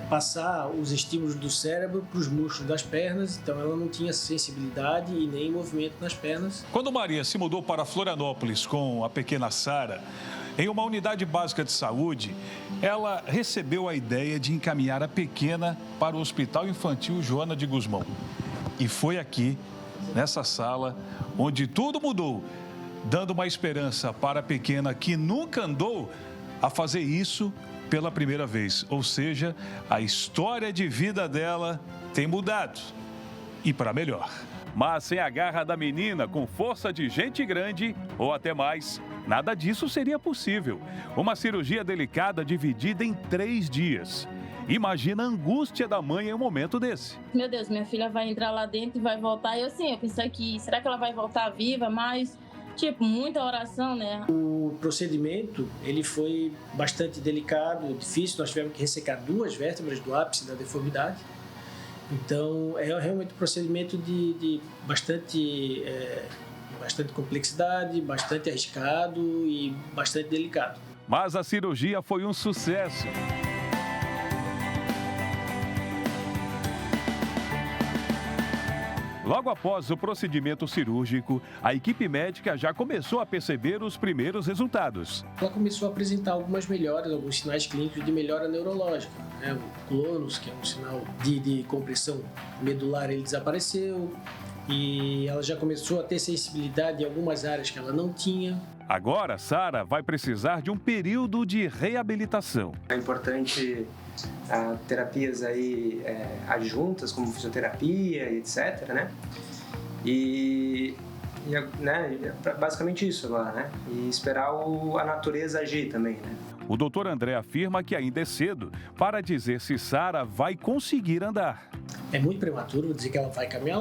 passar os estímulos do cérebro para os músculos das pernas, então ela não tinha sensibilidade e nem movimento nas pernas. Quando Maria se mudou para Florianópolis com a pequena Sara, em uma unidade básica de saúde, ela recebeu a ideia de encaminhar a pequena para o Hospital Infantil Joana de Guzmão. E foi aqui, nessa sala, onde tudo mudou, dando uma esperança para a pequena que nunca andou a fazer isso pela primeira vez. Ou seja, a história de vida dela tem mudado. E para melhor. Mas sem a garra da menina, com força de gente grande ou até mais, nada disso seria possível. Uma cirurgia delicada dividida em 3 dias. Imagina a angústia da mãe em um momento desse. Meu Deus, minha filha vai entrar lá dentro e vai voltar. Eu pensei que, será que ela vai voltar viva? Mas tipo, muita oração, né? O procedimento, ele foi bastante delicado, difícil. Nós tivemos que ressecar 2 vértebras do ápice da deformidade. Então, é realmente um procedimento de bastante complexidade, bastante arriscado e bastante delicado. Mas a cirurgia foi um sucesso. Logo após o procedimento cirúrgico, a equipe médica já começou a perceber os primeiros resultados. Ela começou a apresentar algumas melhoras, alguns sinais clínicos de melhora neurológica. O clonus, que é um sinal de compressão medular, ele desapareceu. E ela já começou a ter sensibilidade em algumas áreas que ela não tinha. Agora, Sara vai precisar de um período de reabilitação. É importante terapias aí adjuntas, como fisioterapia e etc, né? Basicamente isso agora, né? E esperar a natureza agir também, né? O doutor André afirma que ainda é cedo para dizer se Sara vai conseguir andar. É muito prematuro dizer que ela vai caminhar.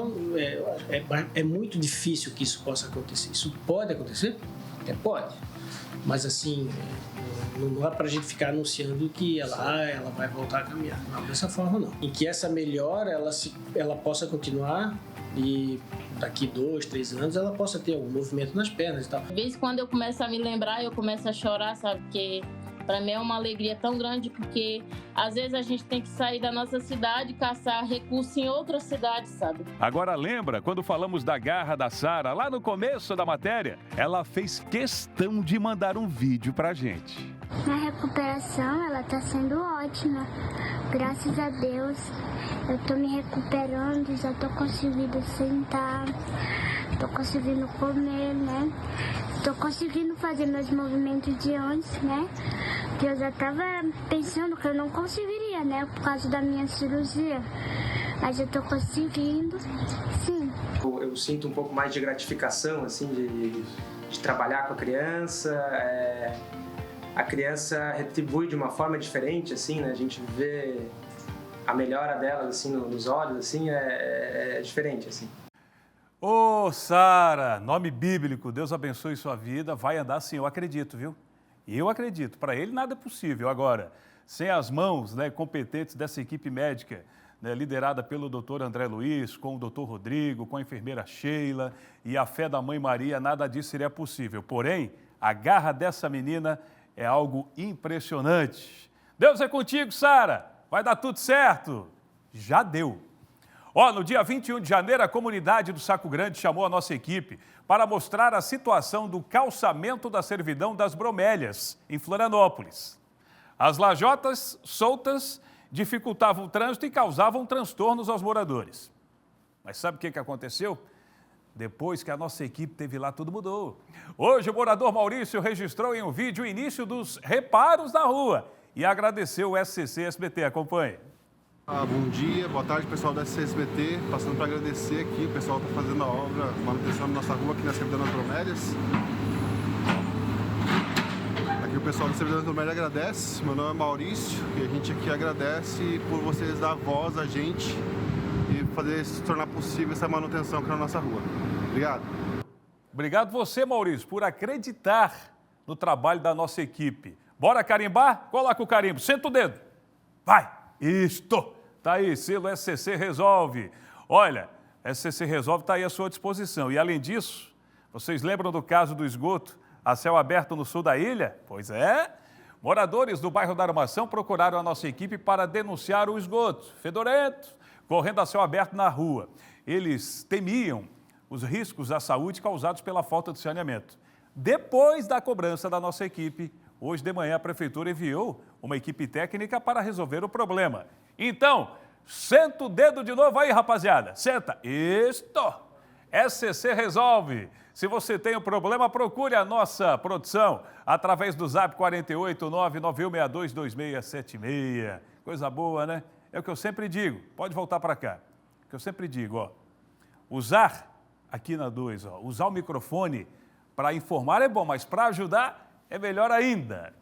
É muito difícil que isso possa acontecer. Isso pode acontecer? Pode. Mas assim, não dá para a gente ficar anunciando que ela vai voltar a caminhar. Não, dessa forma não. Em que essa melhora, ela possa continuar e daqui 2, 3 anos ela possa ter algum movimento nas pernas e tal. Às vezes quando eu começo a me lembrar, eu começo a chorar, sabe? Porque para mim é uma alegria tão grande, porque às vezes a gente tem que sair da nossa cidade e caçar recursos em outras cidades, sabe? Agora lembra quando falamos da garra da Sara lá no começo da matéria? Ela fez questão de mandar um vídeo pra gente. Na recuperação ela tá sendo ótima, graças a Deus. Eu tô me recuperando, já tô conseguindo sentar, tô conseguindo comer, né? Tô conseguindo fazer meus movimentos de antes, né? Que eu já tava pensando que eu não conseguiria, né? Por causa da minha cirurgia. Mas eu tô conseguindo, sim. Eu sinto um pouco mais de gratificação, assim, de trabalhar com a criança. A criança retribui de uma forma diferente, assim, né? A gente vê a melhora dela, assim, nos olhos, assim, é diferente, assim. Ô, Sara, nome bíblico, Deus abençoe sua vida, vai andar sim, eu acredito, viu? Eu acredito, para ele nada é possível. Agora, sem as mãos competentes dessa equipe médica, liderada pelo doutor André Luiz, com o doutor Rodrigo, com a enfermeira Sheila e a fé da mãe Maria, nada disso seria possível. Porém, a garra dessa menina é algo impressionante. Deus é contigo, Sara, vai dar tudo certo. Já deu. No dia 21 de janeiro, a comunidade do Saco Grande chamou a nossa equipe para mostrar a situação do calçamento da servidão das Bromélias, em Florianópolis. As lajotas soltas dificultavam o trânsito e causavam transtornos aos moradores. Mas sabe o que aconteceu? Depois que a nossa equipe esteve lá, tudo mudou. Hoje, o morador Maurício registrou em um vídeo o início dos reparos na rua e agradeceu o SCC-SBT. Acompanhe. Bom dia, boa tarde pessoal do SCC-SBT, passando para agradecer aqui, o pessoal está fazendo a obra, manutenção da nossa rua aqui na Servidão das Bromélias. Aqui o pessoal da Servidão das Bromélias agradece, meu nome é Maurício e a gente aqui agradece por vocês dar voz a gente e fazer se tornar possível essa manutenção aqui na nossa rua. Obrigado. Obrigado você, Maurício, por acreditar no trabalho da nossa equipe. Bora carimbar? Coloca o carimbo, senta o dedo. Vai! Isto! Tá aí, selo SCC Resolve. Olha, SCC Resolve está aí à sua disposição. E além disso, vocês lembram do caso do esgoto a céu aberto no sul da ilha? Pois é. Moradores do bairro da Armação procuraram a nossa equipe para denunciar o esgoto fedorento, correndo a céu aberto na rua. Eles temiam os riscos à saúde causados pela falta de saneamento. Depois da cobrança da nossa equipe, hoje de manhã a prefeitura enviou uma equipe técnica para resolver o problema. Então, senta o dedo de novo aí, rapaziada. Senta. Isto. SCC Resolve. Se você tem um problema, procure a nossa produção através do Zap 489-9162-2676. Coisa boa, né? É o que eu sempre digo. Pode voltar para cá. O que eu sempre digo, usar aqui na 2, usar o microfone para informar é bom, mas para ajudar é melhor ainda.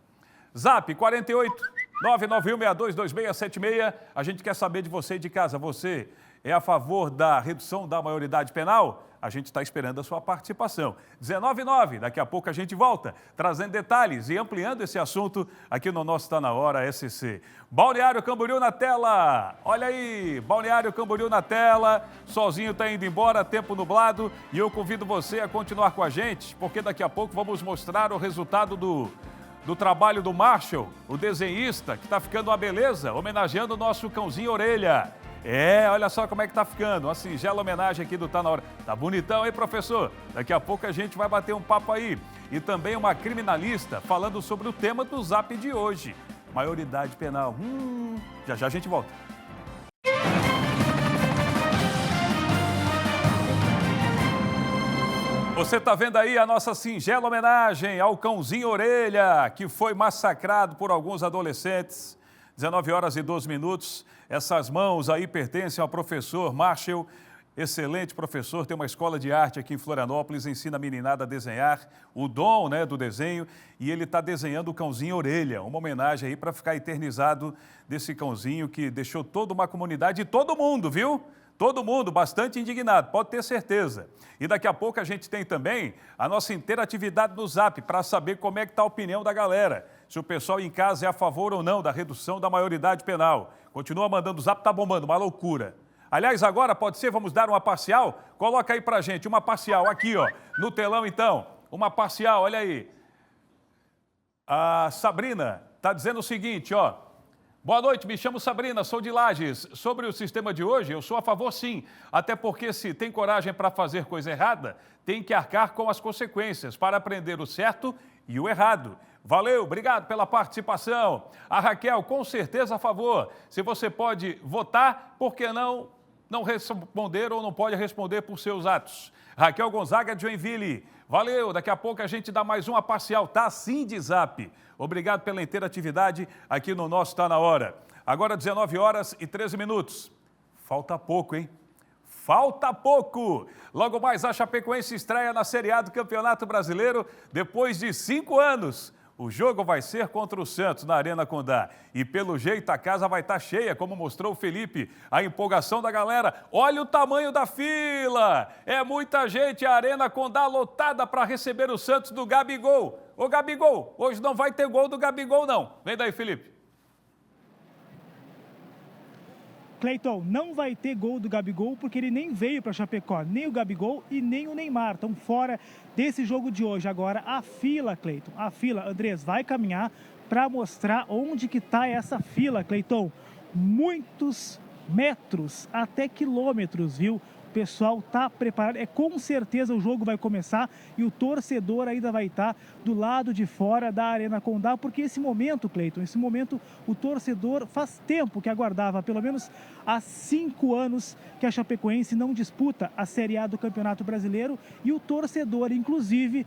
Zap 489-9162-2676. A gente quer saber de você de casa. Você é a favor da redução da maioridade penal? A gente está esperando a sua participação. 19h09, daqui a pouco a gente volta, trazendo detalhes e ampliando esse assunto aqui no nosso Tá Na Hora SC. Balneário Camboriú na tela, olha aí, Balneário Camboriú na tela, solzinho está indo embora, tempo nublado, e eu convido você a continuar com a gente, porque daqui a pouco vamos mostrar o resultado do trabalho do Marshall, o desenhista, que está ficando uma beleza, homenageando o nosso cãozinho Orelha. Olha só como é que tá ficando, uma singela homenagem aqui do Tá Na Hora. Tá bonitão, hein, professor? Daqui a pouco a gente vai bater um papo aí. E também uma criminalista falando sobre o tema do Zap de hoje, maioridade penal. Já já a gente volta. Você está vendo aí a nossa singela homenagem ao cãozinho Orelha, que foi massacrado por alguns adolescentes. 19h12. Essas mãos aí pertencem ao professor Marshall, excelente professor, tem uma escola de arte aqui em Florianópolis, ensina a meninada a desenhar, o dom, né, do desenho, e ele está desenhando o cãozinho Orelha, uma homenagem aí para ficar eternizado desse cãozinho que deixou toda uma comunidade e todo mundo, viu? Todo mundo bastante indignado, pode ter certeza. E daqui a pouco a gente tem também a nossa interatividade no Zap para saber como é que está a opinião da galera. Se o pessoal em casa é a favor ou não da redução da maioridade penal. Continua mandando o Zap, tá bombando, uma loucura. Aliás, agora pode ser, vamos dar uma parcial? Coloca aí pra gente, uma parcial aqui, ó, no telão então. Uma parcial, olha aí. A Sabrina tá dizendo o seguinte, ó. Boa noite, me chamo Sabrina, sou de Lages. Sobre o sistema de hoje, eu sou a favor sim, até porque se tem coragem para fazer coisa errada, tem que arcar com as consequências para aprender o certo e o errado. Valeu, obrigado pela participação. A Raquel, com certeza a favor. Se você pode votar, por que não responder ou não pode responder por seus atos? Raquel Gonzaga de Joinville. Valeu, daqui a pouco a gente dá mais uma parcial, tá sim de Zap. Obrigado pela interatividade aqui no nosso Tá Na Hora. Agora 19h13. Falta pouco, hein? Falta pouco! Logo mais a Chapecoense estreia na Série A do Campeonato Brasileiro depois de 5 anos. O jogo vai ser contra o Santos na Arena Condá. E pelo jeito a casa vai estar cheia, como mostrou o Felipe. A empolgação da galera. Olha o tamanho da fila! É muita gente, a Arena Condá lotada para receber o Santos do Gabigol. Ô Gabigol, hoje não vai ter gol do Gabigol não. Vem daí, Felipe. Cleiton, não vai ter gol do Gabigol porque ele nem veio para Chapecó. Nem o Gabigol e nem o Neymar estão fora desse jogo de hoje. Agora, a fila, Cleiton, a fila, Andrés, vai caminhar para mostrar onde que está essa fila, Cleiton. Muitos metros, até quilômetros, viu? O pessoal está preparado, com certeza o jogo vai começar e o torcedor ainda vai estar do lado de fora da Arena Condá, porque esse momento, Cleiton, o torcedor faz tempo que aguardava, pelo menos há 5 anos que a Chapecoense não disputa a Série A do Campeonato Brasileiro e o torcedor, inclusive,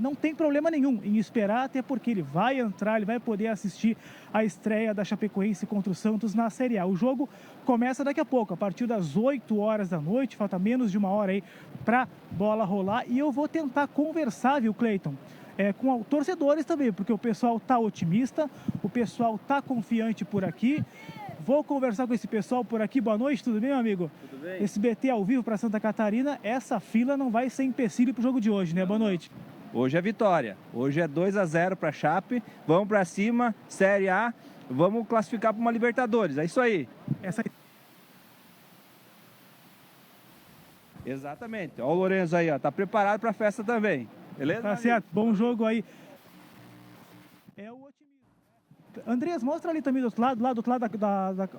não tem problema nenhum em esperar, até porque ele vai entrar, ele vai poder assistir a estreia da Chapecoense contra o Santos na Série A. O jogo começa daqui a pouco, a partir das 8 horas da noite, falta menos de 1 hora aí para bola rolar e eu vou tentar conversar, viu, Cleiton? Com torcedores também, porque o pessoal está otimista, o pessoal está confiante por aqui. Vou conversar com esse pessoal por aqui. Boa noite, tudo bem, meu amigo? Tudo bem. Esse BT ao vivo para Santa Catarina, essa fila não vai ser empecilho para o jogo de hoje, né? Boa noite. Hoje é vitória. Hoje é 2-0 para a Chape. Vamos para cima, Série A. Vamos classificar para uma Libertadores. É isso aí. Exatamente. Olha o Lourenço aí, ó. Tá preparado para a festa também. Beleza? Tá certo. Bom jogo aí. É o otimismo. Andrés, mostra ali também do outro lado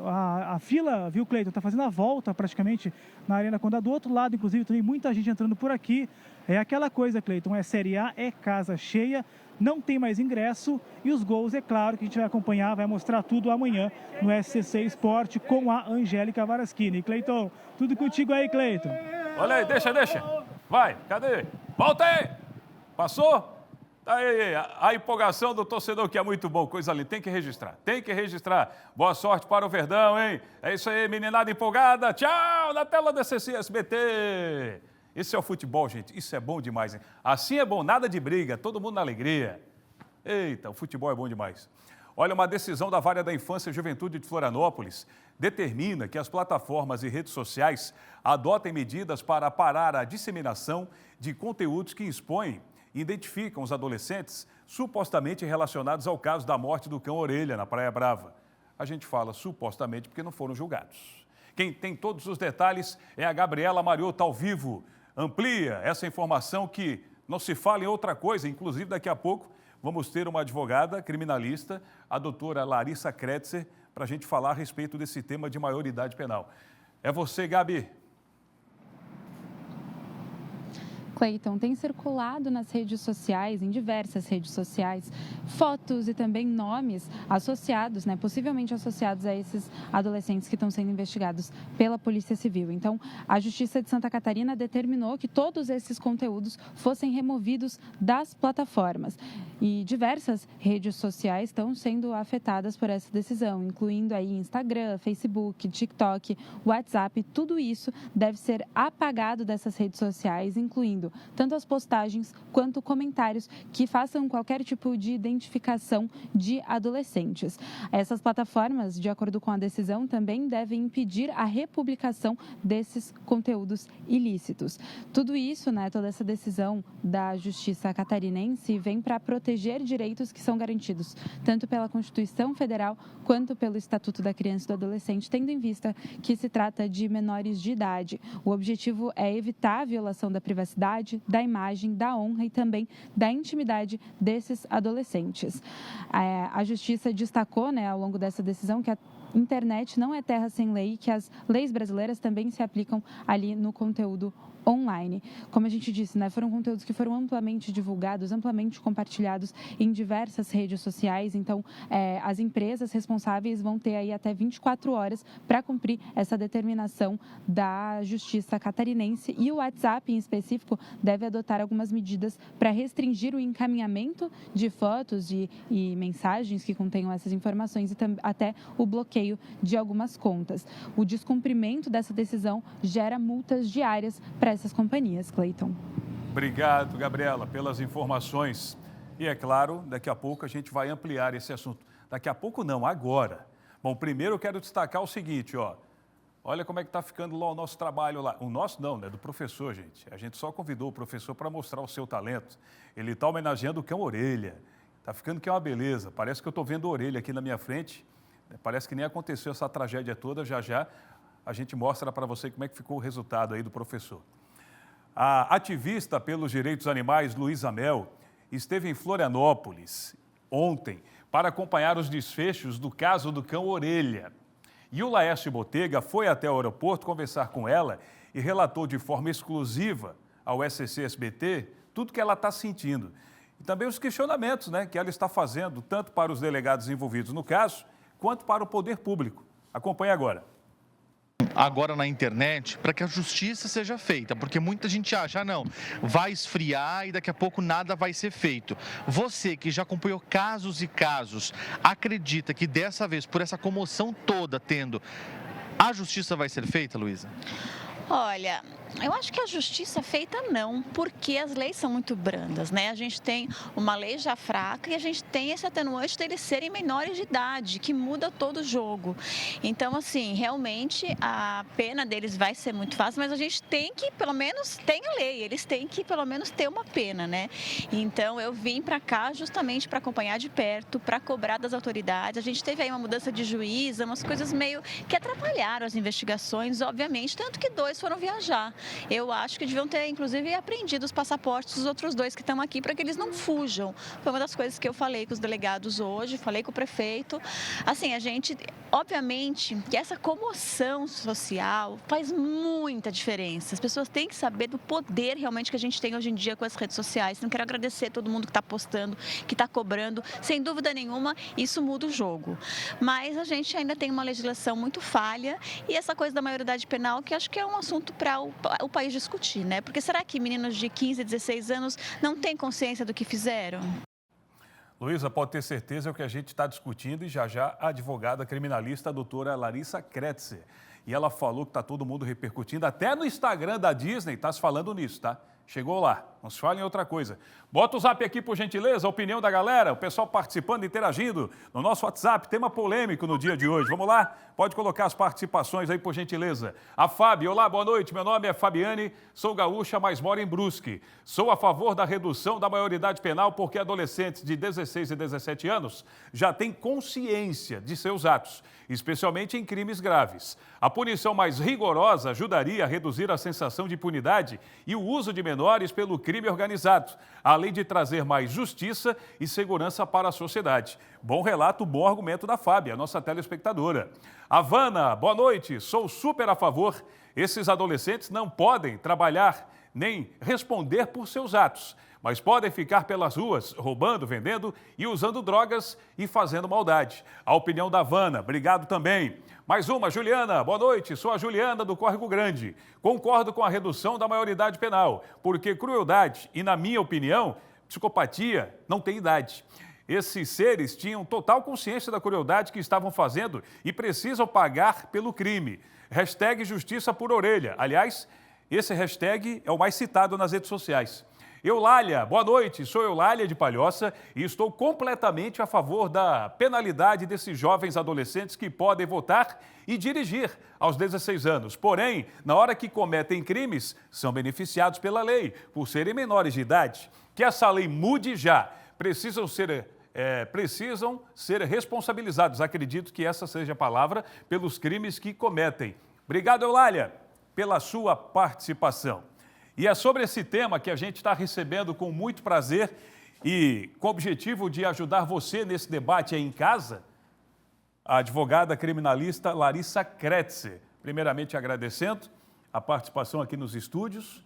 a fila, viu, Cleiton? Tá fazendo a volta praticamente na Arena Condá. Do outro lado, inclusive, também muita gente entrando por aqui. É aquela coisa, Cleiton, é Série A, é casa cheia, não tem mais ingresso e os gols, é claro, que a gente vai acompanhar, vai mostrar tudo amanhã no SCC Esporte com a Angélica Varaschini. Cleiton, tudo contigo aí, Cleiton. Olha aí, deixa. Vai, cadê? Volta aí! Passou? Tá aí, a empolgação do torcedor que é muito bom, coisa linda, tem que registrar. Boa sorte para o Verdão, hein? É isso aí, meninada empolgada. Tchau, na tela da SCC SBT. Esse é o futebol, gente, isso é bom demais, hein? Assim é bom, nada de briga, todo mundo na alegria. Eita, o futebol é bom demais. Olha, uma decisão da Vara da Infância e Juventude de Florianópolis determina que as plataformas e redes sociais adotem medidas para parar a disseminação de conteúdos que expõem e identificam os adolescentes supostamente relacionados ao caso da morte do cão Orelha, na Praia Brava. A gente fala supostamente porque não foram julgados. Quem tem todos os detalhes é a Gabriela Mariotto, ao vivo. Amplia essa informação que não se fala em outra coisa, inclusive daqui a pouco vamos ter uma advogada criminalista, a doutora Larissa Kretzer, para a gente falar a respeito desse tema de maioridade penal. É você, Gabi. Cleiton, tem circulado nas redes sociais, em diversas redes sociais, fotos e também nomes associados, possivelmente associados a esses adolescentes que estão sendo investigados pela Polícia Civil. Então, a Justiça de Santa Catarina determinou que todos esses conteúdos fossem removidos das plataformas. E diversas redes sociais estão sendo afetadas por essa decisão, incluindo aí Instagram, Facebook, TikTok, WhatsApp. Tudo isso deve ser apagado dessas redes sociais, incluindo tanto as postagens quanto comentários que façam qualquer tipo de identificação de adolescentes. Essas plataformas, de acordo com a decisão, também devem impedir a republicação desses conteúdos ilícitos. Tudo isso, toda essa decisão da Justiça catarinense vem para proteger direitos que são garantidos tanto pela Constituição Federal quanto pelo Estatuto da Criança e do Adolescente, tendo em vista que se trata de menores de idade. O objetivo é evitar a violação da privacidade, da imagem, da honra e também da intimidade desses adolescentes. A Justiça destacou, ao longo dessa decisão, que a internet não é terra sem lei e que as leis brasileiras também se aplicam ali no conteúdo online. Como a gente disse, foram conteúdos que foram amplamente divulgados, amplamente compartilhados em diversas redes sociais. Então, as empresas responsáveis vão ter aí até 24 horas para cumprir essa determinação da Justiça catarinense. E o WhatsApp, em específico, deve adotar algumas medidas para restringir o encaminhamento de fotos e mensagens que contenham essas informações e até o bloqueio de algumas contas. O descumprimento dessa decisão gera multas diárias para essas companhias, Cleiton. Obrigado, Gabriela, pelas informações. E é claro, daqui a pouco a gente vai ampliar esse assunto. Daqui a pouco não, agora. Bom, primeiro eu quero destacar o seguinte, olha como é que está ficando lá o nosso trabalho lá. O nosso não, do professor, gente. A gente só convidou o professor para mostrar o seu talento. Ele está homenageando o cão Orelha. Está ficando que é uma beleza. Parece que eu estou vendo a orelha aqui na minha frente. Parece que nem aconteceu essa tragédia toda. Já já a gente mostra para você como é que ficou o resultado aí do professor. A ativista pelos direitos animais, Luísa Mel, esteve em Florianópolis ontem para acompanhar os desfechos do caso do cão Orelha. E o Laércio Botega foi até o aeroporto conversar com ela e relatou de forma exclusiva ao SCC-SBT tudo que ela está sentindo. E também os questionamentos que ela está fazendo, tanto para os delegados envolvidos no caso, quanto para o poder público. Acompanhe agora. Agora na internet, para que a justiça seja feita, porque muita gente acha, não, vai esfriar e daqui a pouco nada vai ser feito. Você que já acompanhou casos e casos, acredita que dessa vez, por essa comoção toda tendo, a justiça vai ser feita, Luísa? Olha, eu acho que a justiça feita não, porque as leis são muito brandas, A gente tem uma lei já fraca e a gente tem esse atenuante deles serem menores de idade, que muda todo o jogo. Então, assim, realmente a pena deles vai ser muito fácil, mas a gente tem que, pelo menos, tem a lei, eles têm que, pelo menos, ter uma pena, Então, eu vim para cá justamente para acompanhar de perto, para cobrar das autoridades. A gente teve aí uma mudança de juíza, umas coisas meio que atrapalharam as investigações, obviamente, tanto que 2 foram viajar. Eu acho que deviam ter, inclusive, apreendido os passaportes dos outros 2 que estão aqui para que eles não fujam. Foi uma das coisas que eu falei com os delegados hoje, falei com o prefeito. Assim, a gente, obviamente, que essa comoção social faz muita diferença. As pessoas têm que saber do poder realmente que a gente tem hoje em dia com as redes sociais. Então, quero agradecer a todo mundo que está postando, que está cobrando. Sem dúvida nenhuma, isso muda o jogo. Mas a gente ainda tem uma legislação muito falha e essa coisa da maioridade penal, que acho que é um assunto para o país discutir, Porque será que meninos de 15, 16 anos não têm consciência do que fizeram? Luísa, pode ter certeza que a gente está discutindo e já já a advogada criminalista, a doutora Larissa Kretzer. E ela falou que está todo mundo repercutindo, até no Instagram da Disney está se falando nisso, tá? Chegou lá. Não se fala em outra coisa. Bota o zap aqui, por gentileza, a opinião da galera, o pessoal participando, interagindo no nosso WhatsApp. Tema polêmico no dia de hoje. Vamos lá? Pode colocar as participações aí, por gentileza. A Fábio, olá, boa noite. Meu nome é Fabiane, sou gaúcha, mas moro em Brusque. Sou a favor da redução da maioridade penal porque adolescentes de 16 e 17 anos já têm consciência de seus atos, especialmente em crimes graves. A punição mais rigorosa ajudaria a reduzir a sensação de impunidade e o uso de menores pelo crime organizado, além de trazer mais justiça e segurança para a sociedade. Bom relato, bom argumento da Fábia, nossa telespectadora. Havana, boa noite, sou super a favor. Esses adolescentes não podem trabalhar nem responder por seus atos, mas podem ficar pelas ruas roubando, vendendo e usando drogas e fazendo maldade. A opinião da Havana, obrigado também. Mais uma, Juliana, boa noite, sou a Juliana do Córrego Grande. Concordo com a redução da maioridade penal, porque crueldade e, na minha opinião, psicopatia não tem idade. Esses seres tinham total consciência da crueldade que estavam fazendo e precisam pagar pelo crime. Hashtag Justiça por Orelha. Aliás, esse hashtag é o mais citado nas redes sociais. Eulália, boa noite, sou Eulália de Palhoça e estou completamente a favor da penalidade desses jovens adolescentes que podem votar e dirigir aos 16 anos. Porém, na hora que cometem crimes, são beneficiados pela lei, por serem menores de idade. Que essa lei mude já, precisam ser responsabilizados, acredito que essa seja a palavra, pelos crimes que cometem. Obrigado, Eulália, pela sua participação. E é sobre esse tema que a gente está recebendo com muito prazer e com o objetivo de ajudar você nesse debate aí em casa, a advogada criminalista Larissa Kretzer. Primeiramente agradecendo a participação aqui nos estúdios,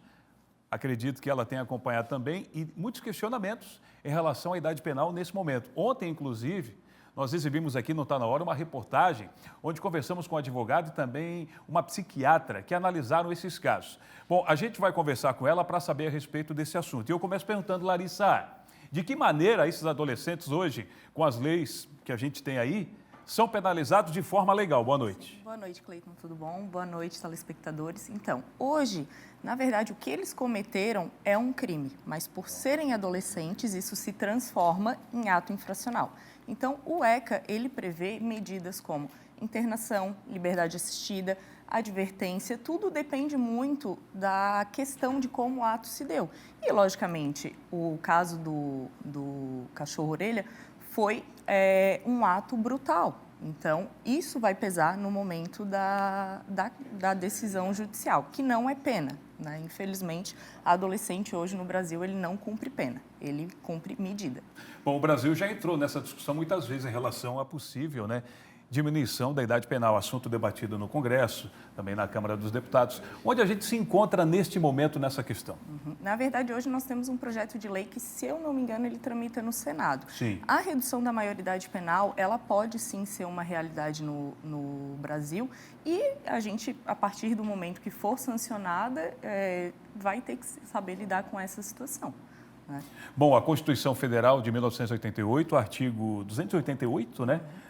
acredito que ela tenha acompanhado também, e muitos questionamentos em relação à idade penal nesse momento. Ontem, inclusive, nós exibimos aqui no Tá Na Hora uma reportagem onde conversamos com um advogado e também uma psiquiatra que analisaram esses casos. Bom, a gente vai conversar com ela para saber a respeito desse assunto. E eu começo perguntando, Larissa, de que maneira esses adolescentes hoje, com as leis que a gente tem aí, são penalizados de forma legal? Boa noite. Boa noite, Cleiton, tudo bom? Boa noite, telespectadores. Então, hoje, na verdade, o que eles cometeram é um crime, mas por serem adolescentes, isso se transforma em ato infracional. Então, o ECA, ele prevê medidas como internação, liberdade assistida, advertência, tudo depende muito da questão de como o ato se deu. E, logicamente, o caso do cachorro-orelha foi um ato brutal. Então, isso vai pesar no momento da decisão judicial, que não é pena, né? Infelizmente, adolescente hoje no Brasil, ele não cumpre pena, ele cumpre medida. Bom, o Brasil já entrou nessa discussão muitas vezes em relação à possível, diminuição da idade penal, assunto debatido no Congresso, também na Câmara dos Deputados. Onde a gente se encontra neste momento nessa questão? Na verdade, hoje nós temos um projeto de lei que, se eu não me engano, ele tramita no Senado. Sim. A redução da maioridade penal, ela pode sim ser uma realidade no Brasil e a gente, a partir do momento que for sancionada, vai ter que saber lidar com essa situação. Bom, a Constituição Federal de 1988, artigo 288,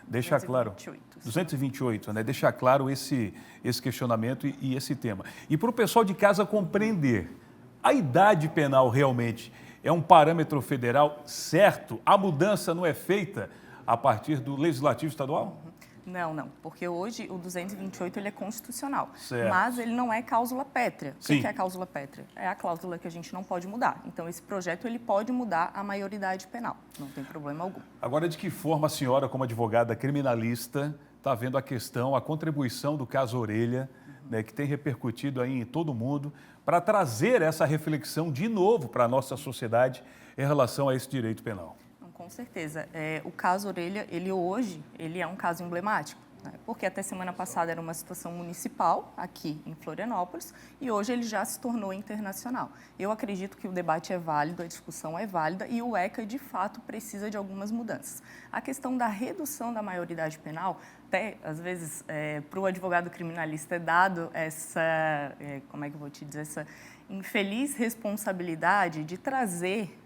deixa 228, claro, 228, deixa claro esse questionamento e esse tema. E para o pessoal de casa compreender, a idade penal realmente é um parâmetro federal certo? A mudança não é feita a partir do Legislativo Estadual? Não, porque hoje o 228 ele é constitucional, certo, mas ele não é cláusula pétrea. Sim. O que é cláusula pétrea? É a cláusula que a gente não pode mudar. Então, esse projeto ele pode mudar a maioridade penal, não tem problema algum. Agora, de que forma a senhora, como advogada criminalista, está vendo a questão, a contribuição do caso Orelha, que tem repercutido aí em todo mundo, para trazer essa reflexão de novo para a nossa sociedade em relação a esse direito penal? Com certeza. O caso Orelha, ele é um caso emblemático, porque até semana passada era uma situação municipal aqui em Florianópolis e hoje ele já se tornou internacional. Eu acredito que o debate é válido, a discussão é válida e o ECA, de fato, precisa de algumas mudanças. A questão da redução da maioridade penal, até, às vezes, para o advogado criminalista é dado essa, essa infeliz responsabilidade de trazer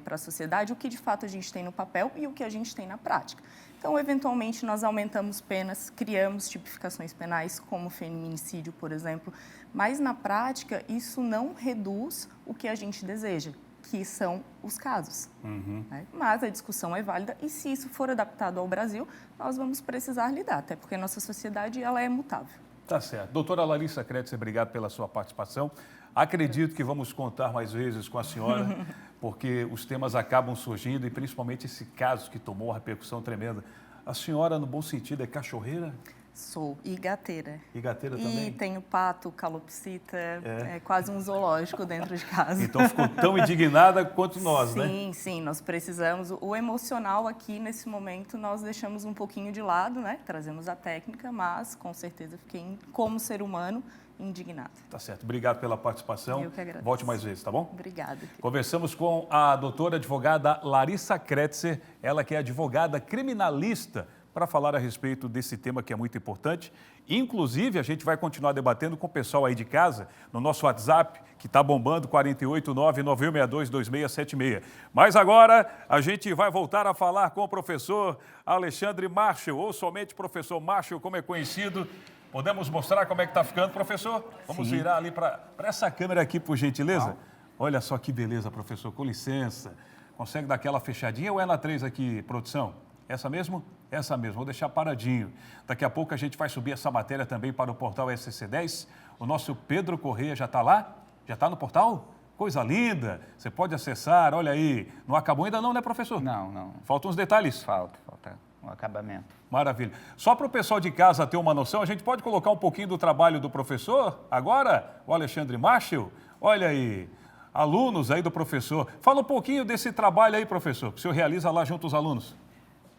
para a sociedade o que de fato a gente tem no papel e o que a gente tem na prática. Então, eventualmente, nós aumentamos penas, criamos tipificações penais, como feminicídio, por exemplo, mas na prática isso não reduz o que a gente deseja, que são os casos. Né? Mas a discussão é válida e se isso for adaptado ao Brasil, nós vamos precisar lidar, até porque a nossa sociedade ela é mutável. Tá certo. Doutora Larissa Kretzer, obrigado pela sua participação. Acredito que vamos contar mais vezes com a senhora, porque os temas acabam surgindo e principalmente esse caso que tomou uma repercussão tremenda. A senhora, no bom sentido, é cachorreira? Sou, e gateira. E gateira também? E tenho pato, calopsita, é quase um zoológico dentro de casa. Então ficou tão indignada quanto nós, né? Sim, sim, nós precisamos. O emocional aqui, nesse momento, nós deixamos um pouquinho de lado, né? Trazemos a técnica, mas com certeza fiquei, como ser humano, indignada. Tá certo. Obrigado pela participação. Eu que agradeço. Volte mais vezes, tá bom? Obrigada. Conversamos com a doutora advogada Larissa Kretzer, ela que é advogada criminalista, para falar a respeito desse tema que é muito importante. Inclusive, a gente vai continuar debatendo com o pessoal aí de casa, no nosso WhatsApp, que está bombando, 489-9162-2676. Mas agora, a gente vai voltar a falar com o professor Alexandre Marshall, ou somente professor Marshall, como é conhecido. Podemos mostrar como é que está ficando, professor? Vamos virar ali para essa câmera aqui, por gentileza. Olha só que beleza, professor, com licença. Consegue dar aquela fechadinha ou é na 3 aqui, produção? Essa mesmo? Essa mesmo, vou deixar paradinho. Daqui a pouco a gente vai subir essa matéria também para o portal SC10. O nosso Pedro Corrêa já está lá? Já está no portal? Coisa linda, você pode acessar, olha aí. Não acabou ainda não, né, professor? Não. Faltam uns detalhes? Falta um acabamento. Maravilha. Só para o pessoal de casa ter uma noção, a gente pode colocar um pouquinho do trabalho do professor agora? O Alexandre Marshall? Olha aí, alunos aí do professor. Fala um pouquinho desse trabalho aí, professor, que o senhor realiza lá junto aos alunos.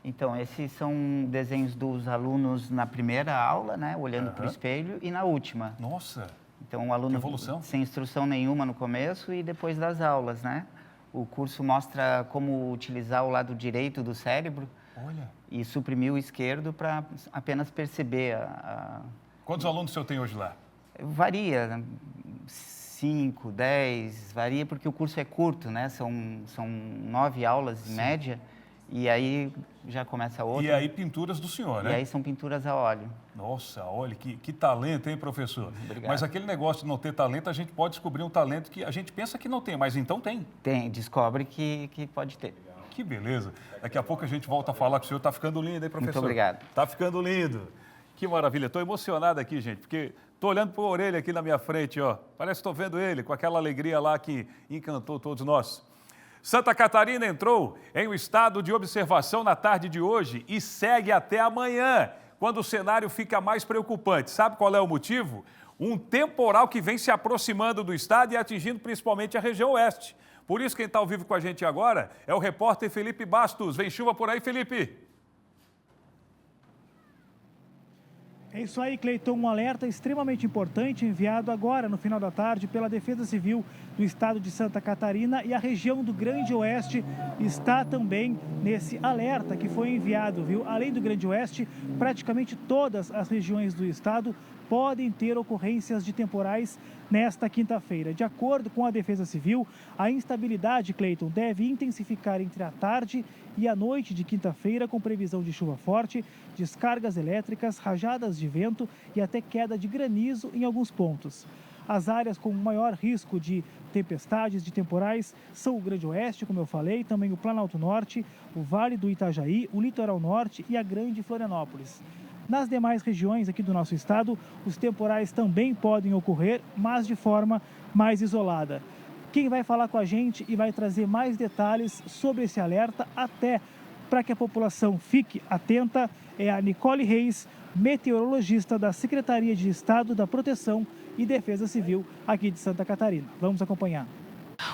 Então, esses são desenhos dos alunos na primeira aula, né, olhando para o espelho, e na última. Nossa! Então, o aluno sem instrução nenhuma no começo e depois das aulas, né? O curso mostra como utilizar o lado direito do cérebro. Olha. E suprimir o esquerdo para apenas perceber Quantos alunos o senhor tem hoje lá? Varia, 5, 10, varia porque o curso é curto, né? São 9 aulas em média. E aí já começa outra. E aí pinturas do senhor, né? E aí são pinturas a óleo. Nossa, olha, que talento, hein, professor? Obrigado. Mas aquele negócio de não ter talento, a gente pode descobrir um talento que a gente pensa que não tem, mas então tem. Tem, descobre que pode ter. Que beleza. Daqui a pouco a gente volta a falar com o senhor. Está ficando lindo, hein, professor? Muito obrigado. Está ficando lindo. Que maravilha. Estou emocionado aqui, gente, porque estou olhando para a orelha aqui na minha frente, ó. Parece que estou vendo ele com aquela alegria lá que encantou todos nós. Santa Catarina entrou em um estado de observação na tarde de hoje e segue até amanhã, quando o cenário fica mais preocupante. Sabe qual é o motivo? Um temporal que vem se aproximando do estado e atingindo principalmente a região oeste. Por isso, quem está ao vivo com a gente agora é o repórter Felipe Bastos. Vem chuva por aí, Felipe? É isso aí, Cleiton, um alerta extremamente importante enviado agora no final da tarde pela Defesa Civil do estado de Santa Catarina e a região do Grande Oeste está também nesse alerta que foi enviado, viu? Além do Grande Oeste, praticamente todas as regiões do estado podem ter ocorrências de temporais nesta quinta-feira. De acordo com a Defesa Civil, a instabilidade, Cleiton, deve intensificar entre a tarde e a noite de quinta-feira, com previsão de chuva forte, descargas elétricas, rajadas de vento e até queda de granizo em alguns pontos. As áreas com maior risco de tempestades, de temporais, são o Grande Oeste, como eu falei, também o Planalto Norte, o Vale do Itajaí, o Litoral Norte e a Grande Florianópolis. Nas demais regiões aqui do nosso estado, os temporais também podem ocorrer, mas de forma mais isolada. Quem vai falar com a gente e vai trazer mais detalhes sobre esse alerta, até para que a população fique atenta, é a Nicole Reis, meteorologista da Secretaria de Estado da Proteção e Defesa Civil aqui de Santa Catarina. Vamos acompanhar.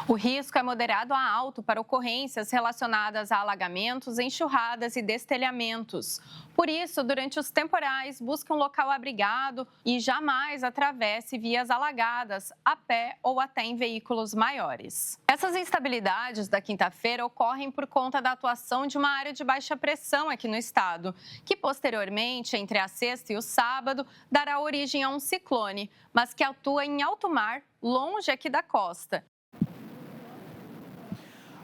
O risco é moderado a alto para ocorrências relacionadas a alagamentos, enxurradas e destelhamentos. Por isso, durante os temporais, busque um local abrigado e jamais atravesse vias alagadas a pé ou até em veículos maiores. Essas instabilidades da quinta-feira ocorrem por conta da atuação de uma área de baixa pressão aqui no estado, que posteriormente, entre a sexta e o sábado, dará origem a um ciclone, mas que atua em alto mar, longe aqui da costa.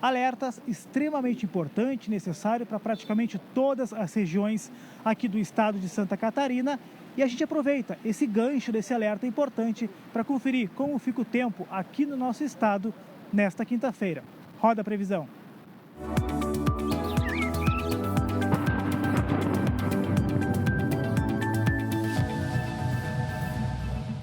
Alertas extremamente importante, necessário para praticamente todas as regiões aqui do estado de Santa Catarina. E a gente aproveita esse gancho desse alerta importante para conferir como fica o tempo aqui no nosso estado nesta quinta-feira. Roda a previsão.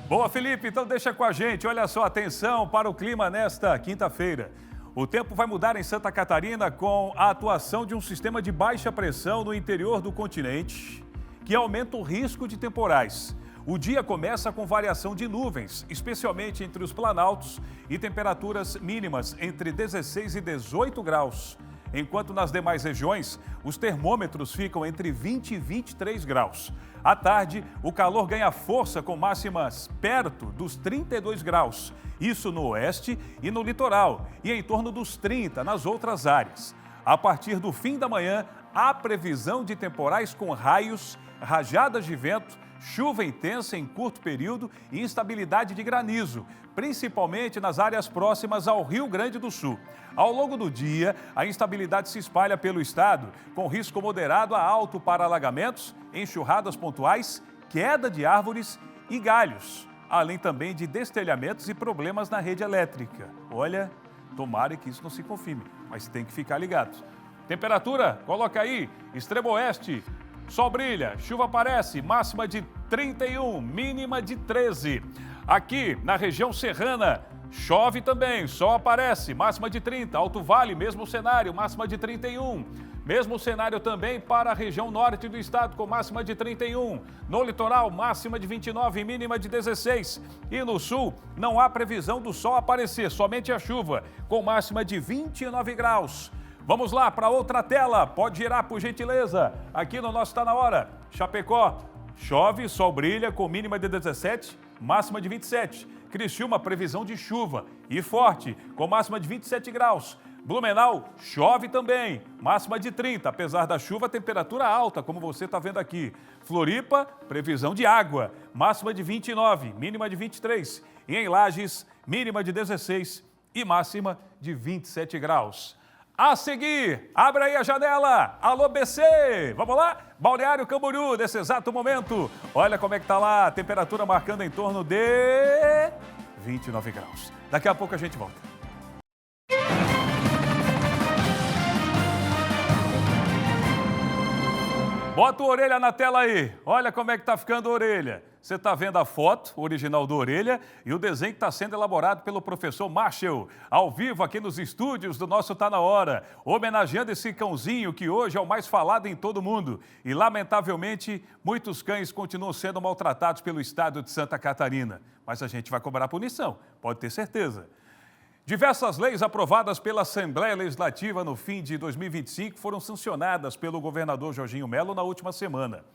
Boa, Felipe, então deixa com a gente. Olha só, atenção para o clima nesta quinta-feira. O tempo vai mudar em Santa Catarina com a atuação de um sistema de baixa pressão no interior do continente, que aumenta o risco de temporais. O dia começa com variação de nuvens, especialmente entre os planaltos, e temperaturas mínimas entre 16 e 18 graus. Enquanto nas demais regiões, os termômetros ficam entre 20 e 23 graus. À tarde, o calor ganha força com máximas perto dos 32 graus. Isso no oeste e no litoral, e em torno dos 30 nas outras áreas. A partir do fim da manhã, há previsão de temporais com raios, rajadas de vento, chuva intensa em curto período e instabilidade de granizo, principalmente nas áreas próximas ao Rio Grande do Sul. Ao longo do dia, a instabilidade se espalha pelo estado, com risco moderado a alto para alagamentos, enxurradas pontuais, queda de árvores e galhos, além também de destelhamentos e problemas na rede elétrica. Olha, tomara que isso não se confirme, mas tem que ficar ligado. Temperatura, coloca aí, extremo oeste, sol brilha, chuva aparece, máxima de 31, mínima de 13. Aqui na região serrana, chove também, sol aparece, máxima de 30. Alto Vale, mesmo cenário, máxima de 31. Mesmo cenário também para a região norte do estado, com máxima de 31. No litoral, máxima de 29, mínima de 16. E no sul, não há previsão do sol aparecer, somente a chuva, com máxima de 29 graus. Vamos lá para outra tela, pode girar por gentileza, aqui no nosso Tá Na Hora. Chapecó, chove, sol brilha com mínima de 17, máxima de 27. Criciúma, previsão de chuva e forte, com máxima de 27 graus. Blumenau, chove também, máxima de 30, apesar da chuva, temperatura alta, como você está vendo aqui. Floripa, previsão de água, máxima de 29, mínima de 23. E em Lages, mínima de 16 e máxima de 27 graus. A seguir, abre aí a janela. Alô, BC! Vamos lá? Balneário Camboriú, nesse exato momento. Olha como é que tá lá, a temperatura marcando em torno de 29 graus. Daqui a pouco a gente volta. Bota a orelha na tela aí. Olha como é que tá ficando a orelha. Você está vendo a foto original da orelha e o desenho que está sendo elaborado pelo professor Marshall, ao vivo aqui nos estúdios do nosso Tá Na Hora, homenageando esse cãozinho que hoje é o mais falado em todo o mundo. E, lamentavelmente, muitos cães continuam sendo maltratados pelo estado de Santa Catarina. Mas a gente vai cobrar punição, pode ter certeza. Diversas leis aprovadas pela Assembleia Legislativa no fim de 2025 foram sancionadas pelo governador Jorginho Mello na última semana.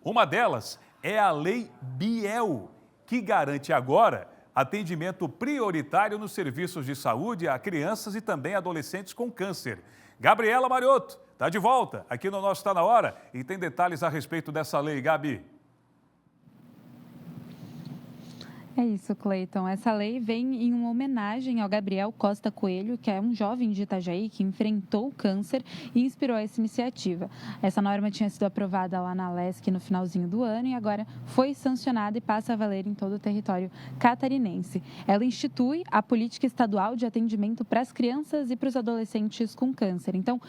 Uma delas é a Lei Biel, que garante agora atendimento prioritário nos serviços de saúde a crianças e também adolescentes com câncer. Gabriela Mariotto está de volta aqui no nosso Tá Na Hora e tem detalhes a respeito dessa lei, Gabi. É isso, Cleiton. Essa lei vem em uma homenagem ao Gabriel Costa Coelho, que é um jovem de Itajaí que enfrentou o câncer e inspirou essa iniciativa. Essa norma tinha sido aprovada lá na LESC no finalzinho do ano e agora foi sancionada e passa a valer em todo o território catarinense. Ela institui a política estadual de atendimento para as crianças e para os adolescentes com câncer. Então,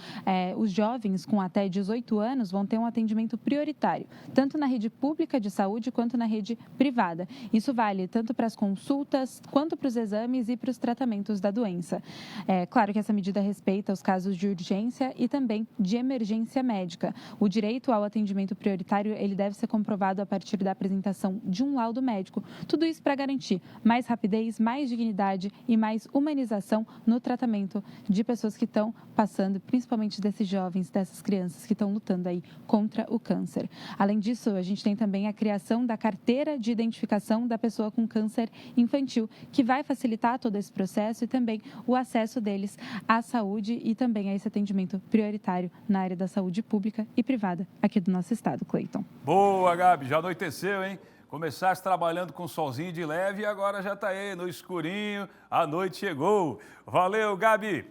os jovens com até 18 anos vão ter um atendimento prioritário, tanto na rede pública de saúde quanto na rede privada. Isso vale tanto para as consultas, quanto para os exames e para os tratamentos da doença. É claro que essa medida respeita os casos de urgência e também de emergência médica. O direito ao atendimento prioritário, ele deve ser comprovado a partir da apresentação de um laudo médico. Tudo isso para garantir mais rapidez, mais dignidade e mais humanização no tratamento de pessoas que estão passando, principalmente desses jovens, dessas crianças que estão lutando aí contra o câncer. Além disso, a gente tem também a criação da carteira de identificação da pessoa com câncer infantil, que vai facilitar todo esse processo e também o acesso deles à saúde e também a esse atendimento prioritário na área da saúde pública e privada aqui do nosso estado, Cleiton. Boa, Gabi, já anoiteceu, hein? Começaste trabalhando com solzinho de leve e agora já está aí no escurinho, a noite chegou. Valeu, Gabi!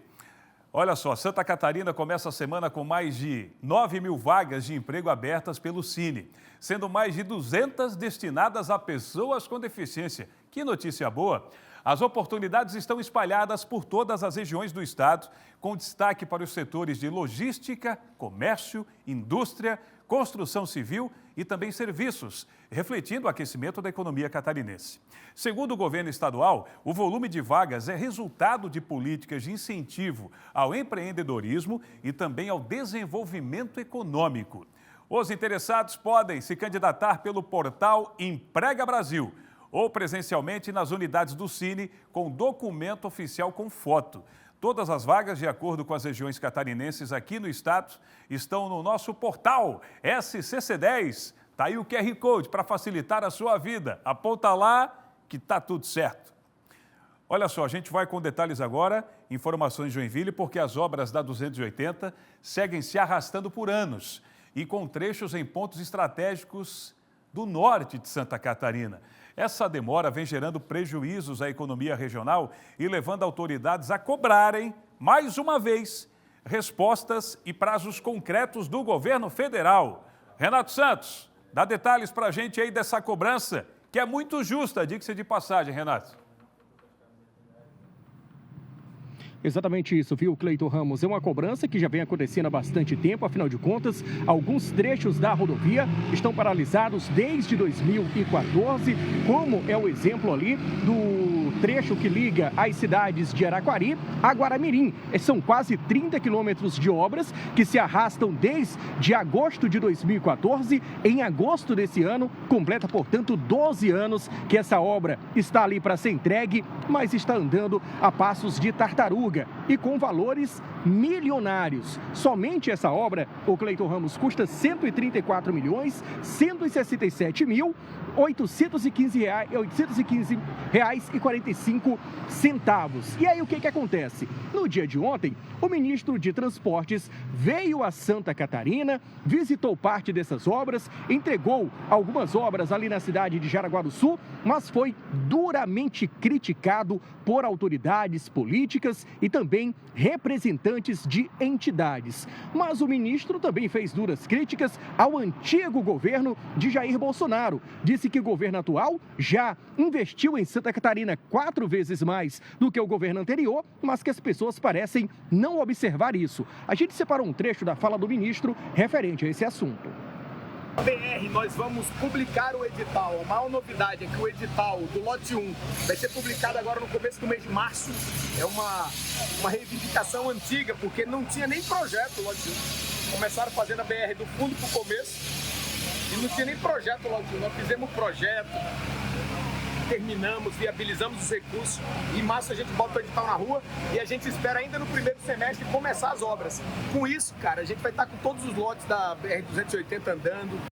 Olha só, Santa Catarina começa a semana com mais de 9 mil vagas de emprego abertas pelo Cine, sendo mais de 200 destinadas a pessoas com deficiência. Que notícia boa! As oportunidades estão espalhadas por todas as regiões do estado, com destaque para os setores de logística, comércio, indústria, construção civil e também serviços, refletindo o aquecimento da economia catarinense. Segundo o governo estadual, o volume de vagas é resultado de políticas de incentivo ao empreendedorismo e também ao desenvolvimento econômico. Os interessados podem se candidatar pelo portal Emprega Brasil ou presencialmente nas unidades do Cine com documento oficial com foto. Todas as vagas, de acordo com as regiões catarinenses aqui no estado, estão no nosso portal SCC10. Está aí o QR Code para facilitar a sua vida. Aponta lá que está tudo certo. Olha só, a gente vai com detalhes agora, informações de Joinville, porque as obras da 280 seguem se arrastando por anos e com trechos em pontos estratégicos do norte de Santa Catarina. Essa demora vem gerando prejuízos à economia regional e levando autoridades a cobrarem, mais uma vez, respostas e prazos concretos do governo federal. Renato Santos, dá detalhes para a gente aí dessa cobrança, que é muito justa, diga-se de passagem, Renato. Exatamente isso, viu, Cleiton Ramos? É uma cobrança que já vem acontecendo há bastante tempo, afinal de contas, alguns trechos da rodovia estão paralisados desde 2014, como é o exemplo ali do trecho que liga as cidades de Araquari a Guaramirim. São quase 30 quilômetros de obras que se arrastam desde agosto de 2014. Em agosto desse ano, completa, portanto, 12 anos que essa obra está ali para ser entregue, mas está andando a passos de tartaruga e com valores milionários. Somente essa obra, o Cleiton Ramos, custa R$ 134.167.815,45. E aí o que acontece? No dia de ontem, o ministro de Transportes veio a Santa Catarina, visitou parte dessas obras, entregou algumas obras ali na cidade de Jaraguá do Sul, mas foi duramente criticado por autoridades políticas e também representantes de entidades. Mas o ministro também fez duras críticas ao antigo governo de Jair Bolsonaro. Disse que o governo atual já investiu em Santa Catarina 4 vezes mais do que o governo anterior, mas que as pessoas parecem não observar isso. A gente separou um trecho da fala do ministro referente a esse assunto. BR, nós vamos publicar o edital. A maior novidade é que o edital do lote 1 vai ser publicado agora no começo do mês de março. É uma reivindicação antiga, porque não tinha nem projeto o lote 1. Começaram fazendo a BR do fundo para o começo e não tinha nem projeto o lote 1. Nós fizemos o projeto, terminamos, viabilizamos os recursos. Em março a gente bota o edital na rua e a gente espera ainda no primeiro semestre começar as obras. Com isso, cara, a gente vai estar com todos os lotes da BR-280 andando.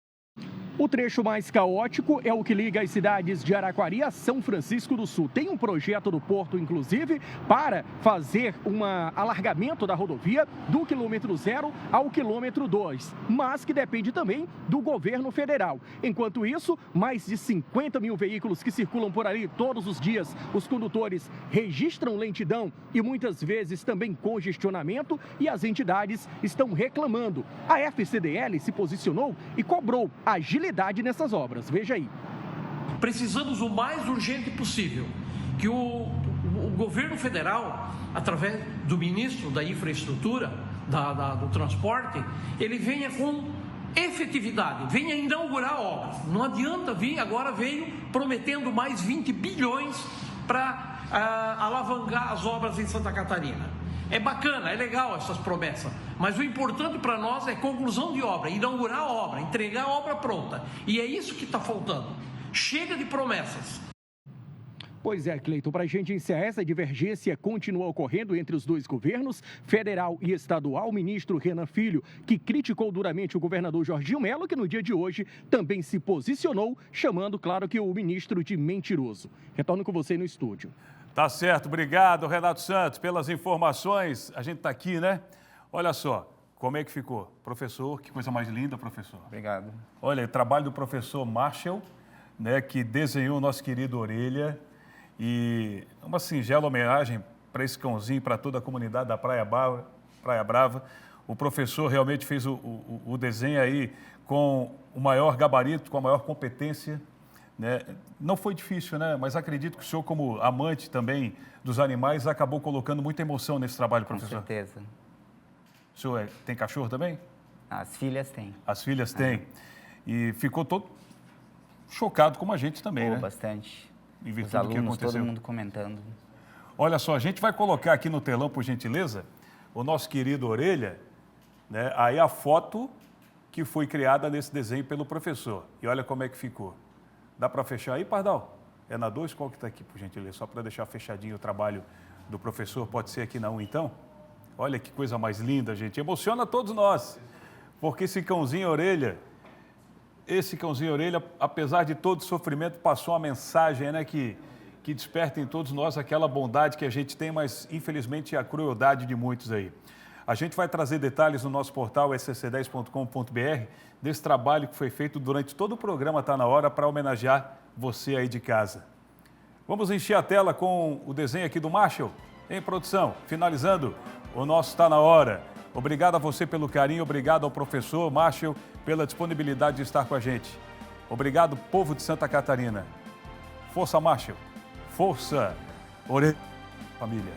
O trecho mais caótico é o que liga as cidades de Araquari a São Francisco do Sul. Tem um projeto do Porto, inclusive, para fazer um alargamento da rodovia do quilômetro 0 ao quilômetro 2, mas que depende também do governo federal. Enquanto isso, mais de 50 mil veículos que circulam por ali todos os dias, os condutores registram lentidão e muitas vezes também congestionamento, e as entidades estão reclamando. A FCDL se posicionou e cobrou agilidade nessas obras. Veja aí. Precisamos o mais urgente possível que o governo federal, através do ministro da Infraestrutura, do Transporte, ele venha com efetividade, venha inaugurar a obra. Não adianta vir, agora veio prometendo mais 20 bilhões para alavancar as obras em Santa Catarina. É bacana, é legal essas promessas, mas o importante para nós é conclusão de obra, inaugurar a obra, entregar a obra pronta. E é isso que está faltando. Chega de promessas. Pois é, Cleiton, para a gente encerrar, essa divergência continua ocorrendo entre os dois governos, federal e estadual. O ministro Renan Filho, que criticou duramente o governador Jorginho Melo, que no dia de hoje também se posicionou, chamando, claro, que o ministro de mentiroso. Retorno com você no estúdio. Tá certo, obrigado, Renato Santos, pelas informações. A gente está aqui, né? Olha só, como é que ficou? Professor, que coisa mais linda, professor. Obrigado. Olha, o trabalho do professor Marshall, né, que desenhou o nosso querido Orelha, e uma singela homenagem para esse cãozinho, para toda a comunidade da Praia Brava. O professor realmente fez o desenho aí com o maior gabarito, com a maior competência, né? Não foi difícil, né? Mas acredito que o senhor, como amante também dos animais, acabou colocando muita emoção nesse trabalho, professor. Com certeza. O senhor tem cachorro também? As filhas têm. As filhas têm. E ficou todo chocado como a gente também, né? Bastante. Em virtude Os alunos, do que aconteceu. todo mundo comentando. Olha só, a gente vai colocar aqui no telão, por gentileza, o nosso querido Orelha, né? Aí a foto que foi criada nesse desenho pelo professor. E olha como é que ficou. Dá para fechar aí, Pardal? É na 2? Qual que está aqui, por gentileza? Só para deixar fechadinho o trabalho do professor. Pode ser aqui na 1, então? Olha que coisa mais linda, gente. Emociona todos nós. Porque esse cãozinho Orelha, apesar de todo o sofrimento, passou uma mensagem, né, que desperta em todos nós aquela bondade que a gente tem, mas infelizmente a crueldade de muitos aí. A gente vai trazer detalhes no nosso portal scc10.com.br desse trabalho que foi feito durante todo o programa Tá Na Hora para homenagear você aí de casa. Vamos encher a tela com o desenho aqui do Marshall, em produção, finalizando o nosso Tá Na Hora. Obrigado a você pelo carinho, obrigado ao professor Marshall pela disponibilidade de estar com a gente. Obrigado, povo de Santa Catarina. Força, Marshall. Força, Orelha, família.